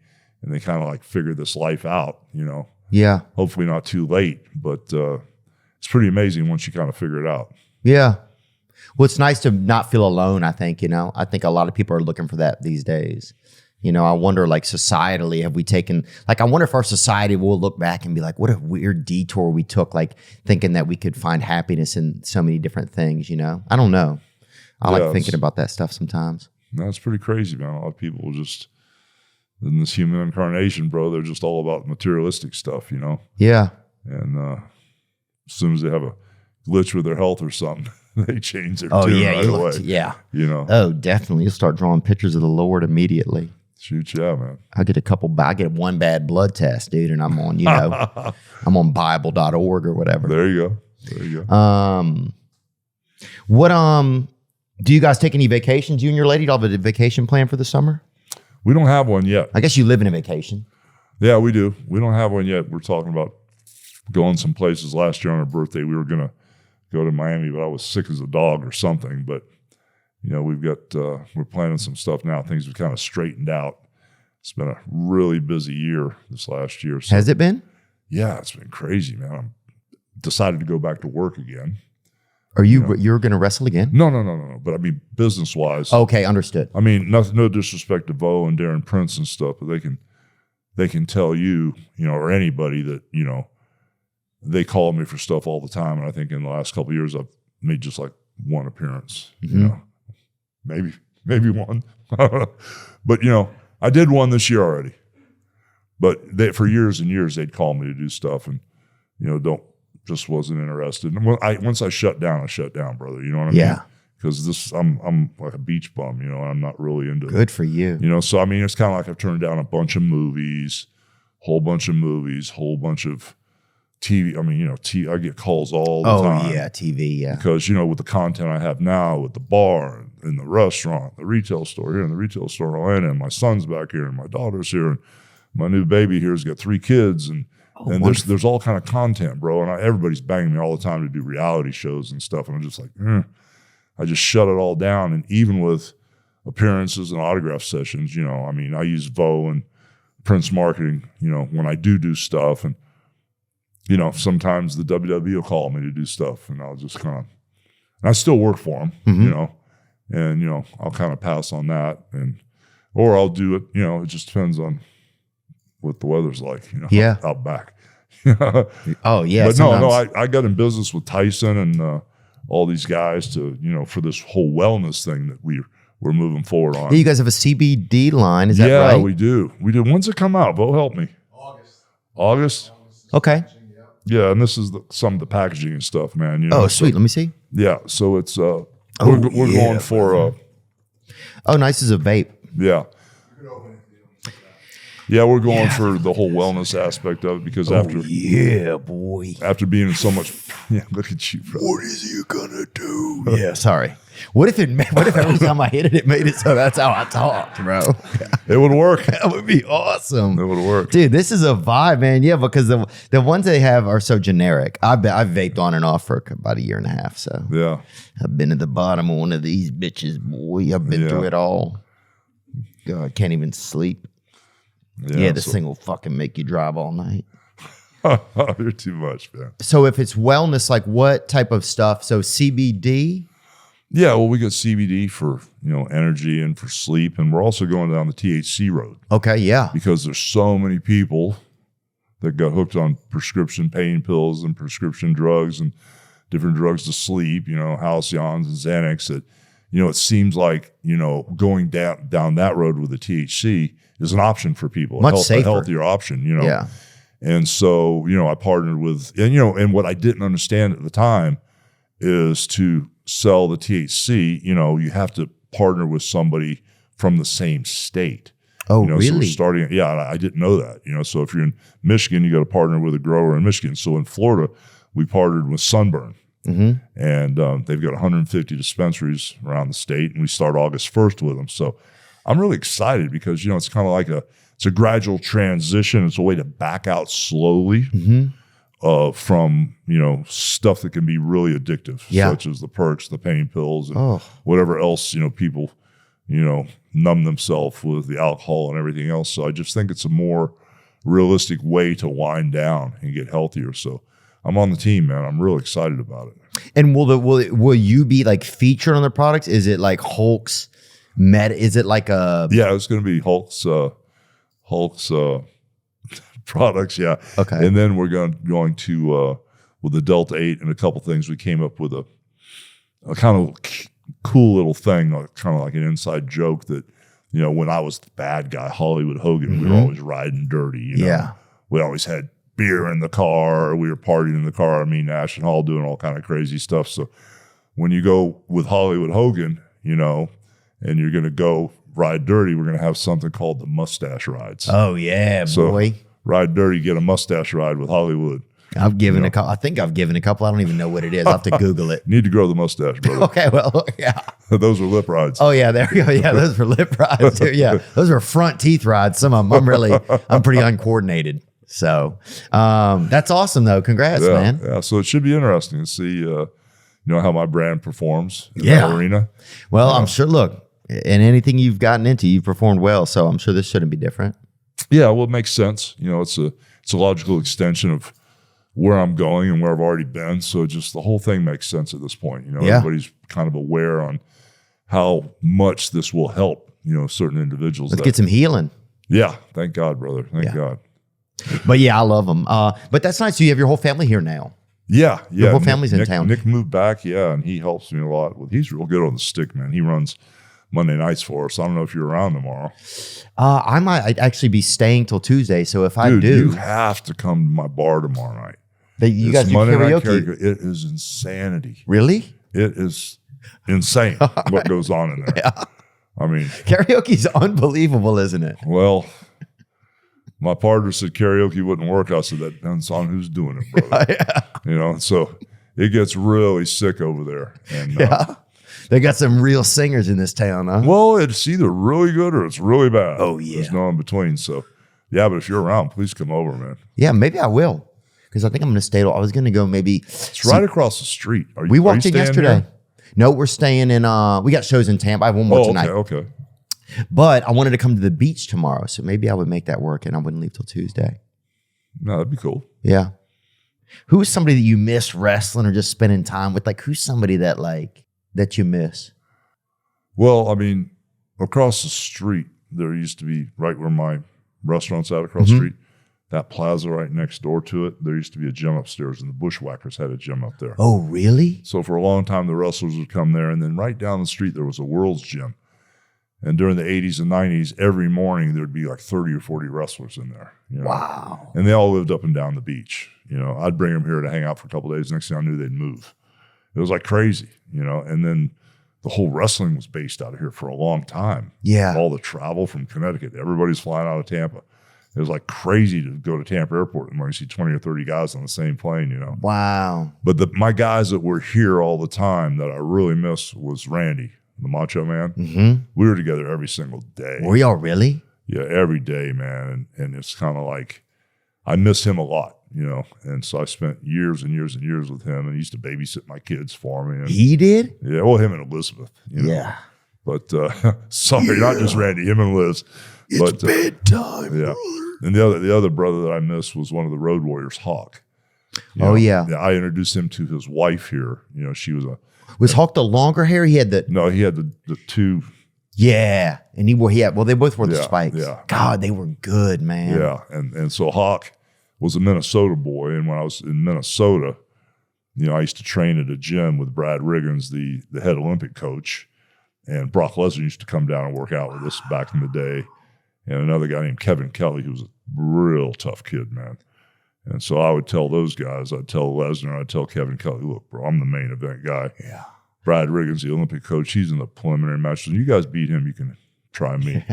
kind of like figure this life out. Yeah. Hopefully not too late, but it's pretty amazing once you kind of figure it out. Yeah. Well, it's nice to not feel alone, I think, I think a lot of people are looking for that these days. I wonder, like, societally, have we taken, like, I wonder if our society will look back and be like, what a weird detour we took, like, thinking that we could find happiness in so many different things, I don't know. I like thinking about that stuff sometimes. That's pretty crazy, man. A lot of people just, in this human incarnation, bro, they're just all about materialistic stuff, Yeah. And as soon as they have a glitch with their health or something, they change their tune right away. Yeah. Oh, definitely. You'll start drawing pictures of the Lord immediately. Shoot, yeah, man. I get one bad blood test, dude, and I'm on, I'm on Bible.org or whatever. There you go. What do you guys take any vacations? You and your lady, do you have a vacation plan for the summer? We don't have one yet. I guess you live in a vacation. Yeah, we do. We don't have one yet. We're talking about going some places. Last year on our birthday, we were going to go to Miami, but I was sick as a dog or something. But, we've got, we're planning some stuff now. Things have kind of straightened out. It's been a really busy year this last year. So, has it been? Yeah, it's been crazy, man. I'm decided to go back to work again. Are you're going to wrestle again? No. But I mean, business-wise. Okay, understood. I mean, no disrespect to Bo and Darren Prince and stuff, but they can tell you, or anybody that, they call me for stuff all the time. And I think in the last couple of years, I've made just like one appearance, maybe one. But, I did one this year already. But for years and years, they'd call me to do stuff and, just wasn't interested. And once I shut down, brother. You know what I mean? Yeah. Because I'm like a beach bum, and I'm not really into it. Good for you. So I mean, it's kind of like I've turned down a bunch of movies, whole bunch of TV. I mean, I get calls all the time. Oh yeah, TV, yeah. Because with the content I have now, with the bar and the restaurant, the retail store here, and the retail store in Atlanta, and my son's back here, and my daughter's here, and my new baby here's got 3 kids, and there's all kind of content, bro. And everybody's banging me all the time to do reality shows and stuff, and I'm just like, I just shut it all down. And even with appearances and autograph sessions, I mean, I use Vo and Prince Marketing, when I do stuff, and sometimes the WWE will call me to do stuff, and I'll just kind of, and I still work for them, and I'll kind of pass on that, or I'll do it. It just depends on what the weather's like, out back. Oh yeah. But no, I got in business with Tyson and all these guys to, for this whole wellness thing that we're moving forward on. Yeah, you guys have a CBD line, is that right? Yeah, we do. When's it come out? Bo, help me. August? Okay. Yeah, and this is some of the packaging and stuff, man. Oh, sweet. Let me see. Yeah, so it's we're going for oh, nice as a vape. Yeah. Yeah, we're going for the whole wellness aspect of it because after being in so much, look at you, bro. What is he gonna do? Yeah, sorry. What if every time I hit it, it made it so that's how I talked, bro? It would work. That would be awesome. It would work. Dude, this is a vibe, man. Yeah, because the ones they have are so generic. I've vaped on and off for about a year and a half, so Yeah. I've been at the bottom of one of these bitches, boy. I've been through it all. God, can't even sleep. Yeah, this thing will fucking make you drive all night. You're too much, man. So if it's wellness, like what type of stuff? So CBD? Yeah, well, we got CBD for, energy and for sleep. And we're also going down the THC road. Okay, yeah. Because there's so many people that got hooked on prescription pain pills and prescription drugs and different drugs to sleep, halcyons and Xanax that, it seems like, going down that road with the THC is an option for people. Much safer. A healthier option, Yeah. And so, I partnered with, and what I didn't understand at the time is to sell the THC, you have to partner with somebody from the same state. Oh, So really? we're starting, I didn't know that, so if you're in Michigan, you got to partner with a grower in Michigan. So in Florida, we partnered with Sunburn. And they've got 150 dispensaries around the state, and we start August 1st with them. So I'm really excited because, it's kind of like it's a gradual transition. It's a way to back out slowly from, stuff that can be really addictive, such as the perks, the pain pills, and whatever else, people, numb themselves with the alcohol and everything else. So I just think it's a more realistic way to wind down and get healthier. So I'm on the team, man. I'm real excited about it. And will you be like featured on the products? Is it like Hulk's Is it like a? Yeah, it's going to be Hulk's products. Yeah. Okay. And then we're going to with the Delta 8 and a couple things. We came up with a kind of cool little thing, kind of like an inside joke that when I was the bad guy, Hollywood Hogan, we were always riding dirty. Yeah. We always had beer in the car. We were partying in the car. National Hall doing all kind of crazy stuff. So when you go with Hollywood Hogan, and you're going to go ride dirty, we're going to have something called the mustache rides. Oh yeah, so boy. Ride dirty, get a mustache ride with Hollywood. I've given a couple. I think I've given a couple. I don't even know what it is. I have to Google it. You need to grow the mustache, brother. Okay, well, yeah. Those are lip rides. Oh yeah, there we go. Yeah, those were lip rides too. Yeah, those were front teeth rides. Some of them, I'm pretty uncoordinated. So that's awesome though. Congrats, man. Yeah, so it should be interesting to see, how my brand performs in that arena. Well, I'm sure. Look, in anything you've gotten into, you've performed well. So I'm sure this shouldn't be different. Yeah, well, it makes sense. It's a logical extension of where I'm going and where I've already been. So just the whole thing makes sense at this point. Everybody's kind of aware on how much this will help, certain individuals. Let's get some healing. Yeah. Thank God, brother. Thank God. But yeah, I love them. But that's nice. So you have your whole family here now. Yeah. Yeah. Your whole family's in town. Nick moved back. Yeah. And he helps me a lot. He's real good on the stick, man. He runs Monday nights for us. I don't know if you're around tomorrow. I'd actually be staying till Tuesday. So if I do, you have to come to my bar tomorrow night. You guys do Monday karaoke? Night karaoke. It is insanity. Really? It is insane what goes on in there. Yeah. Karaoke's unbelievable, isn't it? Well, my partner said karaoke wouldn't work. I said, that depends on who's doing it, brother. So it gets really sick over there. And they got some real singers in this town, huh? Well, it's either really good or it's really bad. Oh, yeah. There's no in between. So, but if you're around, please come over, man. Yeah, maybe I will. Because I think I'm going to stay. I was going to go maybe. It's right across the street. We walked in yesterday. Here? No, we're staying in. We got shows in Tampa. I have one more tonight. Okay. But I wanted to come to the beach tomorrow. So maybe I would make that work and I wouldn't leave till Tuesday. No, that'd be cool. Yeah. Who's somebody that you miss wrestling or just spending time with? Like, who's somebody that you miss? Well, across the street, there used to be, right where my restaurant's at across the street, that plaza right next door to it, there used to be a gym upstairs, and the Bushwhackers had a gym up there. Oh, really? So for a long time, the wrestlers would come there, and then right down the street, there was a World's Gym. And during the 80s and 90s, every morning, there would be like 30 or 40 wrestlers in there. Wow. And they all lived up and down the beach. I'd bring them here to hang out for a couple of days. Next thing I knew, they'd move. It was like crazy, and then the whole wrestling was based out of here for a long time. Yeah. All the travel from Connecticut. Everybody's flying out of Tampa. It was like crazy to go to Tampa Airport and when you see 20 or 30 guys on the same plane, you know. Wow. But my guys that were here all the time that I really miss was Randy, the Macho Man. Mm-hmm. We were together every single day. Were y'all really? Yeah, every day, man. And it's kind of like, I miss him a lot, you know. And so I spent years and years and years with him, and he used to babysit my kids for me. And, He did? yeah, well, him and Elizabeth, you know. Yeah. But sorry, not just Randy, him and Liz. It's bedtime, yeah. brother. And the other brother that I missed was one of the Road Warriors, Hawk. You know, yeah. I introduced him to his wife here. You know, she was Was Hulk the longer hair? He had the he had the two. Yeah. And they both wore the Yeah, spikes. yeah. God, they were good, man. Yeah, and so Hawk was a Minnesota boy, and when I was in Minnesota, you know, I used to train at a gym with Brad Riggins, the head Olympic coach, and Brock Lesnar used to come down and work out with us back in the day, and another guy named Kevin Kelly, who was a real tough kid, man. And so I would tell those guys, I'd tell Lesnar, I'd tell Kevin Kelly, look, bro, I'm the main event guy. Yeah. Brad Riggins, the Olympic coach, he's in the preliminary matches. You guys beat him, you can try me.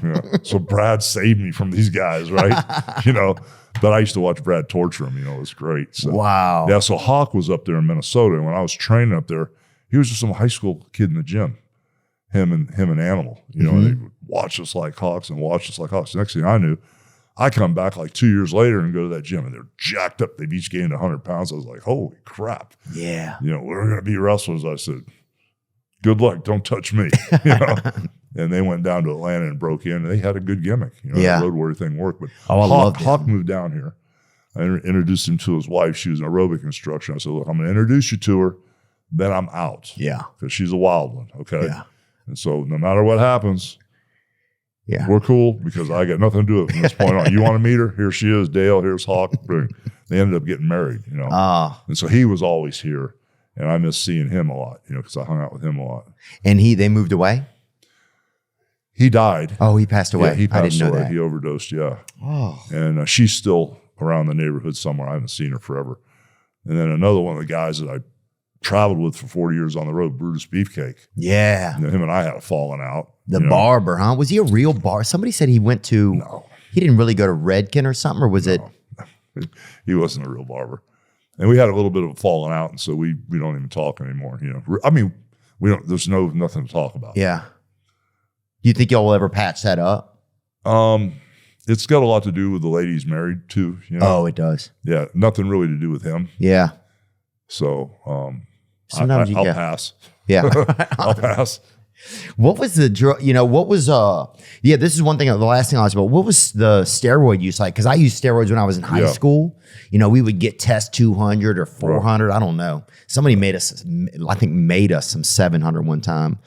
You know? So Brad saved me from these guys, right? You know, but I used to watch Brad torture him. You know, it was great. So, Wow. yeah, so Hawk was up there in Minnesota, and when I was training up there, he was just some high school kid in the gym. Him and Animal. You know, and they would watch us like Hawks and watch us like Hawks. The next thing I knew, I come back like 2 years later and go to that gym, and they're jacked up. They've each gained 100 pounds. I was like, holy crap. Yeah. You know, we're going to be wrestlers. I said, good luck. Don't touch me. You know? And they went down to Atlanta and broke in. And they had a good gimmick. You know, Yeah. the Road Warrior thing worked. But I loved it. Hawk moved down here. I introduced him to his wife. She was an aerobic instructor. I said, look, I'm going to introduce you to her. Then I'm out. Yeah. Because she's a wild one. Okay. Yeah. And so no matter what happens, Yeah. we're cool because I got nothing to do with it from this point on. You want to meet her? Here she is. Dale, here's Hawk. They ended up getting married, you know. And so he was always here. And I miss seeing him a lot, you know, because I hung out with him a lot. And they moved away? He died. Oh, he passed away. Yeah, he passed I didn't know away. that. He overdosed, yeah. Oh. And she's still around the neighborhood somewhere. I haven't seen her forever. And then another one of the guys that I traveled with for 40 years on the road, Brutus Beefcake. Yeah. You know, him and I had a falling out. The you know. barber, huh? Was he a real barber? Somebody said he went to, No. he didn't really go to Redken or something, or was it? He wasn't a real barber. And we had a little bit of a falling out, and so we don't even talk anymore. You know, I mean, there's nothing to talk about. Yeah. Do you think y'all will ever patch that up? It's got a lot to do with the lady he's married to. You know? Oh, it does. Yeah, nothing really to do with him. Yeah. So Sometimes I'll pass. Yeah. I'll pass. What was the drug? You know, what was this is one thing. The last thing I asked about, what was the steroid use like? Because I used steroids when I was in high school. You know, we would get test 200 or 400. Right. I don't know. Somebody made us some 700 one time.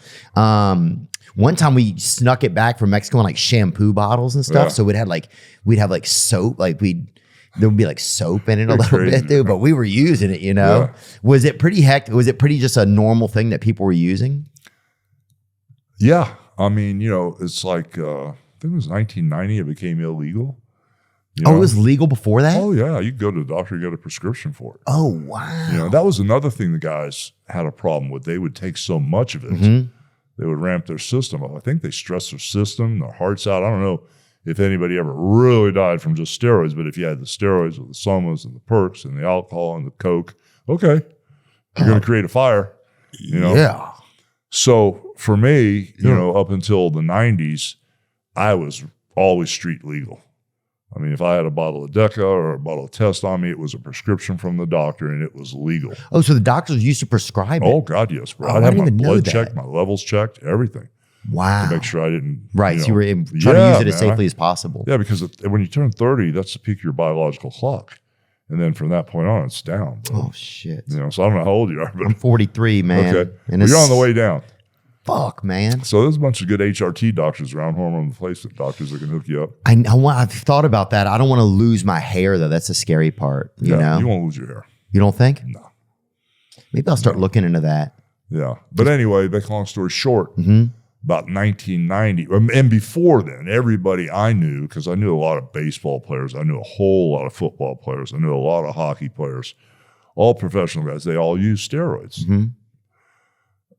One time we snuck it back from Mexico in like shampoo bottles and stuff. Yeah. So we'd have like soap, there would be like soap in it a little bit, dude. But we were using it, you know. Yeah. Was it pretty Was it pretty just a normal thing that people were using? Yeah. I mean, you know, it's like, I think it was 1990, it became illegal. You know? It was legal before that? Oh, yeah. You go to the doctor, get a prescription for it. Oh, wow. You know, that was another thing the guys had a problem with. They would take so much of it. Mm-hmm. They would ramp their system up. I think they stressed their system, their hearts out. I don't know if anybody ever really died from just steroids, but if you had the steroids or the somas and the perks and the alcohol and the coke, okay, you're going to create a fire, you know? Yeah. So for me, you know, up until the 90s, I was always street legal. I mean, if I had a bottle of Deca or a bottle of Test on me, it was a prescription from the doctor and it was legal. Oh, so the doctors used to prescribe it? Oh, God, yes, bro. I'd have my blood checked, my levels checked, everything. Wow. To make sure I didn't. Right. So you were trying to use it as safely as possible. Yeah, because when you turn 30, that's the peak of your biological clock. And then from that point on, it's down. Bro. Oh, shit. You know, so I don't know how old you are, but I'm 43, man. Okay. And you're on the way down. Fuck, man. So there's a bunch of good HRT doctors around, hormone replacement doctors that can hook you up. I've thought about that. I don't want to lose my hair, though. That's the scary part. You know? You won't lose your hair. You don't think? No. Maybe I'll start looking into that. Yeah. But anyway, make a long story short, about 1990, and before then, everybody I knew, because I knew a lot of baseball players, I knew a whole lot of football players, I knew a lot of hockey players, all professional guys, they all used steroids. Mm-hmm.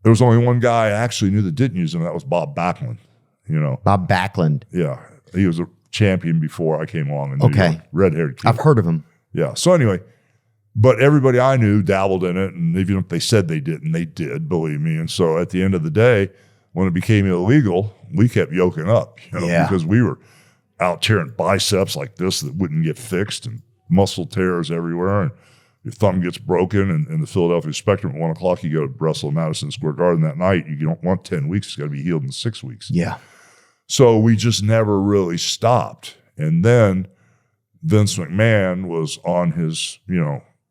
There was only one guy I actually knew that didn't use them, and that was Bob Backlund. You know, Bob Backlund. Yeah, he was a champion before I came along in New York. Red-haired kid. I've heard of him. Yeah. So anyway, but everybody I knew dabbled in it, and even if they said they didn't, they did, believe me. And so at the end of the day, when it became illegal, we kept yoking up, because we were out tearing biceps like this that wouldn't get fixed, and muscle tears everywhere, and your thumb gets broken. And in the Philadelphia Spectrum at 1 o'clock, you go to wrestle in Madison Square Garden that night. You don't want 10 weeks. It's got to be healed in 6 weeks. Yeah. So we just never really stopped. And then Vince McMahon was on his,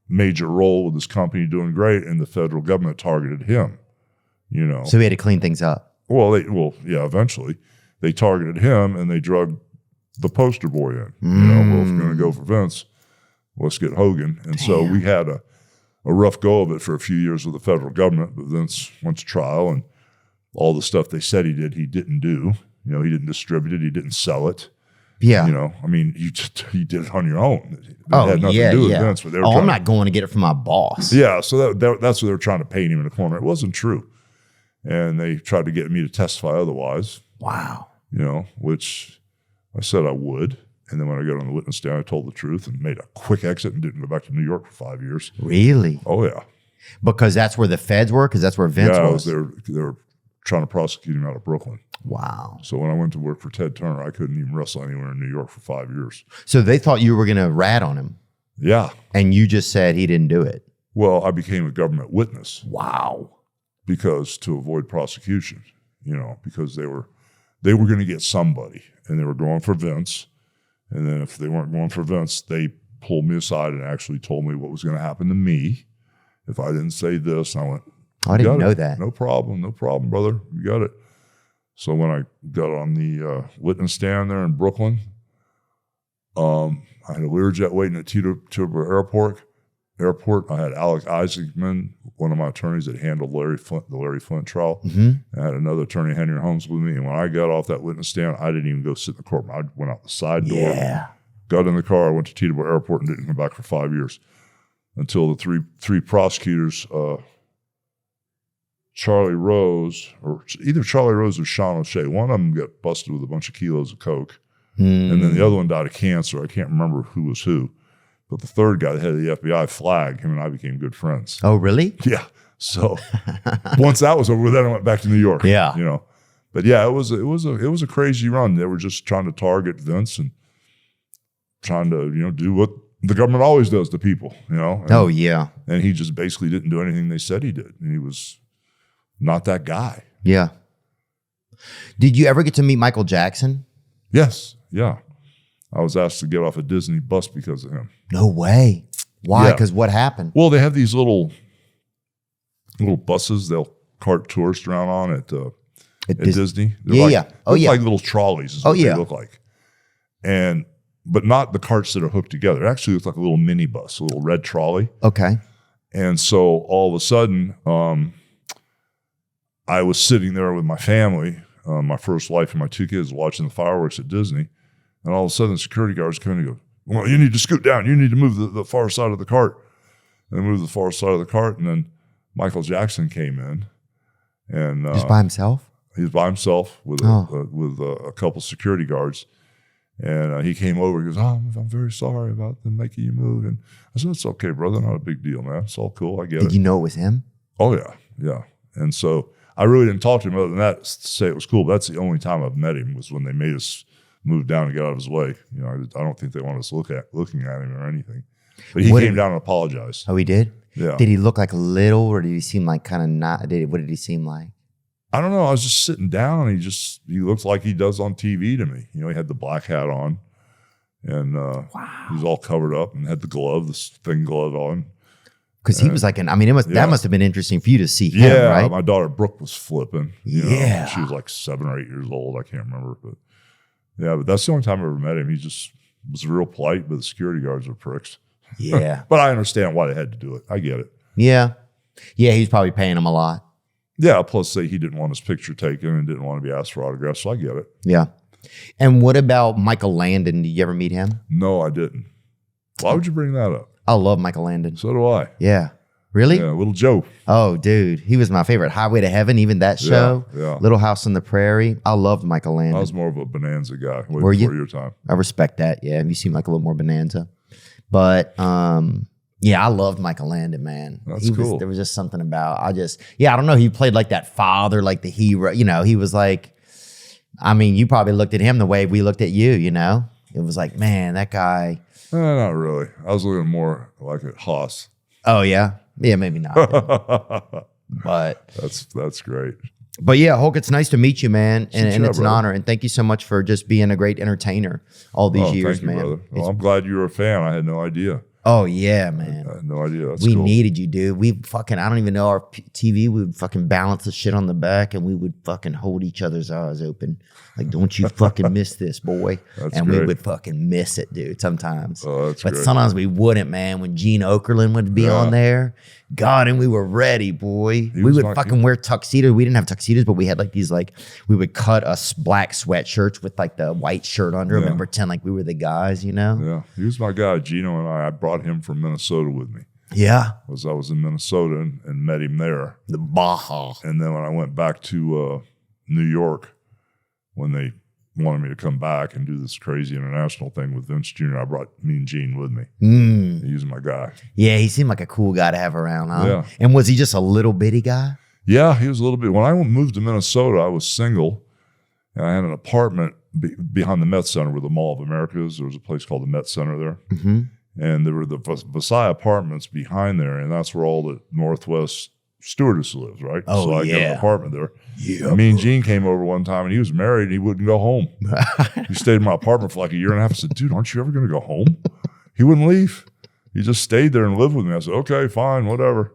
major role with his company doing great, and the federal government targeted him, So he had to clean things up. Well, eventually they targeted him, and they drugged the poster boy in. Well, if we're going to go for Vince, let's get Hogan. And so we had a rough go of it for a few years with the federal government, but Vince went to trial, and all the stuff they said he didn't do. He didn't distribute it. He didn't sell it. Yeah. You did it on your own. It had nothing to do with Vince. But I'm not going to get it from my boss. Yeah, so that's what they were trying to paint him in a corner. It wasn't true. And they tried to get me to testify otherwise. Wow. Which I said I would. And then when I got on the witness stand, I told the truth and made a quick exit and didn't go back to New York for 5 years. Really? Oh, yeah. Because that's where the feds were? Because that's where Vince was? They were trying to prosecute him out of Brooklyn. Wow. So when I went to work for Ted Turner, I couldn't even wrestle anywhere in New York for 5 years. So they thought you were going to rat on him. Yeah. And you just said he didn't do it. Well, I became a government witness. Wow. Because to avoid prosecution, because they were going to get somebody, and they were going for Vince. And then if they weren't going for Vince, they pulled me aside and actually told me what was going to happen to me if I didn't say this. And I went, I didn't know that. No problem, brother. You got it. So when I got on the witness stand there in Brooklyn, I had a Learjet waiting at Teterboro Airport. I had Alex Isaacman, one of my attorneys that handled the Larry Flint trial. I had another attorney, Henry Holmes, with me. And when I got off that witness stand, I didn't even go sit in the courtroom. I went out the side door, got in the car, I went to Teterboro Airport, and didn't come back for 5 years until the three prosecutors, Charlie Rose, or either Charlie Rose or Sean O'Shea. One of them got busted with a bunch of kilos of coke, and then the other one died of cancer. I can't remember who was who. But the third guy, the head of the FBI, flagged him, and I became good friends. Oh, really? Yeah. So once that was over, then I went back to New York. Yeah. But yeah, it was a crazy run. They were just trying to target Vince and trying to do what the government always does to people. And he just basically didn't do anything they said he did, and he was not that guy. Yeah. Did you ever get to meet Michael Jackson? Yes. Yeah. I was asked to get off a Disney bus because of him. No way. Why? Because what happened? Well, they have these little buses they'll cart tourists around on at Disney. They're like little trolleys is what they look like. But not the carts that are hooked together. It actually looks like a little mini bus, a little red trolley. Okay. And so all of a sudden, I was sitting there with my family, my first wife and my 2 kids, watching the fireworks at Disney. And all of a sudden, the security guards come in and go, well, you need to scoot down. You need to move the far side of the cart. And they moved the far side of the cart. And then Michael Jackson came in. And just by himself? He was by himself with a couple security guards. And he came over. He goes, I'm very sorry about them making you move. And I said, it's okay, brother. Not a big deal, man. It's all cool. I get it. Did you know it was him? Oh, yeah. Yeah. And so I really didn't talk to him other than that to say it was cool. But that's the only time I've met him was when they made us move down and get out of his way. I don't think they wanted us looking at him or anything. But he came down and apologized. Oh, he did? Yeah. Did he look like little, or did he seem like kind of not? What did he seem like? I don't know. I was just sitting down, and he looked like he does on TV to me. He had the black hat on, and he was all covered up and had the glove, this thin glove on. Because he was like that must have been interesting for you to see him, right? My daughter Brooke was flipping. She was like 7 or 8 years old. I can't remember, but but that's the only time I ever met him. He just was real polite, but the security guards were pricks. Yeah. But I understand why they had to do it. I get it. Yeah. Yeah, he's probably paying them a lot. Yeah, plus he didn't want his picture taken and didn't want to be asked for autographs, so I get it. Yeah. And what about Michael Landon? Did you ever meet him? No, I didn't. Why would you bring that up? I love Michael Landon. So do I. Yeah. Really? Yeah, Little Joe. Oh, dude. He was my favorite. Highway to Heaven, even that show. Yeah. Little House on the Prairie. I loved Michael Landon. I was more of a Bonanza guy way Were you? before your time. I respect that. Yeah, you seem like a little more Bonanza. But yeah, I loved Michael Landon, man. That's cool. There was just something about, I don't know. He played like that father, like the hero. You know, he was like, I mean, you probably looked at him the way we looked at you, you know? It was like, man, that guy. Not really. I was looking more like at Haas. Oh, yeah? Yeah, maybe not. But that's great. But yeah, Hulk, it's nice to meet you, man. And it's an brother. honor. And thank you so much for just being a great entertainer all these years, thank you, man. brother. Well, I'm glad you were a fan. I had no idea. Oh, yeah, man. I had no idea. That's We cool. needed you, dude. We fucking, I don't even know our TV. We would fucking balance the shit on the back and we would fucking hold each other's eyes open. Like, don't you fucking miss this, boy. That's and great. we would fucking miss it, dude, sometimes. Oh, that's but great. sometimes we wouldn't, man. When Gene Okerlund would be on there, God, and we were ready, boy. We was would like- fucking wear tuxedos. We didn't have tuxedos, but we had like these, like, we would cut us black sweatshirts with like the white shirt under them and pretend like we were the guys, you know? Yeah, he was my guy, Gino, and I brought him from Minnesota with me. Yeah. I was in Minnesota and met him there. The Baja. And then when I went back to New York, when they wanted me to come back and do this crazy international thing with Vince Jr., I brought Mean Gene with me. He was my guy. Yeah, he seemed like a cool guy to have around, huh? Yeah. And was he just a little bitty guy? Yeah, he was a little bit. When I moved to Minnesota, I was single, and I had an apartment behind the Met Center where the Mall of America is. There was a place called the Met Center there. Mm-hmm. And there were the Versailles apartments behind there, and that's where all the Northwest stewardess lives, right? Oh, so I got yeah. an apartment there. Yeah. And me and Gene came over one time, and he was married, and he wouldn't go home. He stayed in my apartment for like a year and a half. I said, dude, aren't you ever going to go home? He wouldn't leave. He just stayed there and lived with me. I said, okay, fine, whatever.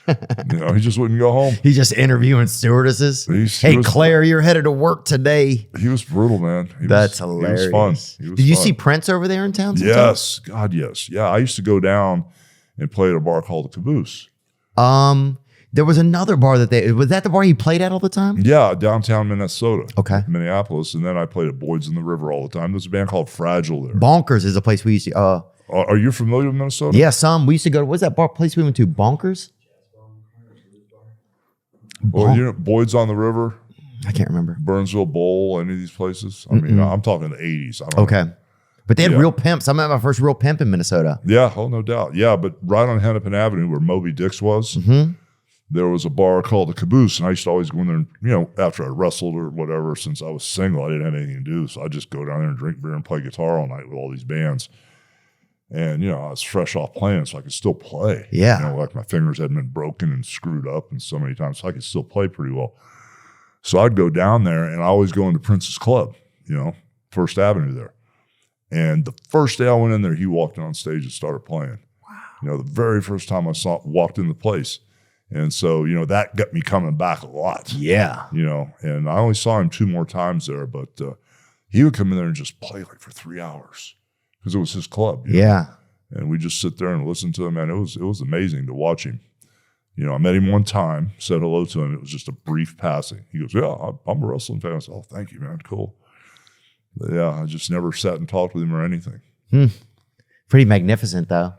He just wouldn't go home. He's just interviewing stewardesses. He was- Claire, you're headed to work today. He was brutal, man. That's hilarious. He was fun. Did you see Prince over there in town? sometime? Yes. God, yes. Yeah, I used to go down and play at a bar called the Caboose. There was another bar was that the bar he played at all the time? Yeah, downtown Minnesota. Okay. Minneapolis. And then I played at Boyd's in the River all the time. There's a band called Fragile there. Bonkers is a place we used to. Are you familiar with Minnesota? Yeah, we used to go. What's that bar place we went to? Bonkers. Well, you know, Boyd's on the River, I can't remember. Burnsville Bowl, any of these places. I mean, I'm talking the 80s. I don't know. Okay, but they had real pimps. I met my first real pimp in Minnesota. Yeah, oh, no doubt. Yeah, but right on Hennepin Avenue where Moby Dick's was, there was a bar called the Caboose, and I used to always go in there and, you know, after I wrestled or whatever, since I was single, I didn't have anything to do, so I'd just go down there and drink beer and play guitar all night with all these bands. And, you know, I was fresh off playing, so I could still play. Yeah. You know, like my fingers hadn't been broken and screwed up and so many times, so I could still play pretty well. So I'd go down there, and I always go into Prince's Club, you know, First Avenue there. And the first day I went in there, he walked on stage and started playing. Wow. You know, the very first time I walked in the place. And so, you know, that got me coming back a lot. Yeah. You know, and I only saw him 2 more times there, but he would come in there and just play like for 3 hours because it was his club. You know? Yeah. And we just sit there and listen to him, and it was amazing to watch him. You know, I met him one time, said hello to him. It was just a brief passing. He goes, yeah, I'm a wrestling fan. I said, oh, thank you, man. Cool. But yeah, I just never sat and talked with him or anything. Pretty magnificent, though.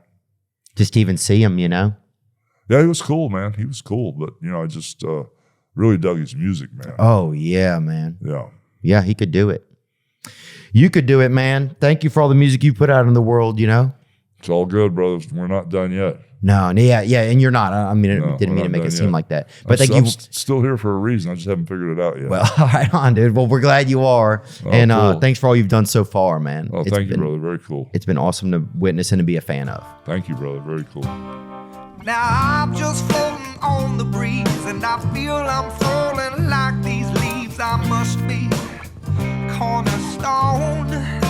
Just to even see him, you know? Yeah, he was cool, man. He was cool. But, you know, I just really dug his music, man. Oh, yeah, man. Yeah. Yeah, he could do it. You could do it, man. Thank you for all the music you put out in the world, you know? It's all good, brothers. We're not done yet. No, yeah, and you're not. I mean, No, didn't mean we're to not make it done seem yet. like that. But I'm thank you. still here for a reason. I just haven't figured it out yet. Well, right on, dude. Well, we're glad you are. And cool. thanks for all you've done so far, man. Oh, thank you, brother. Very cool. It's been awesome to witness and to be a fan of. Thank you, brother. Very cool. Now I'm just floating on the breeze, and I feel I'm falling like these leaves. I must be cornerstone.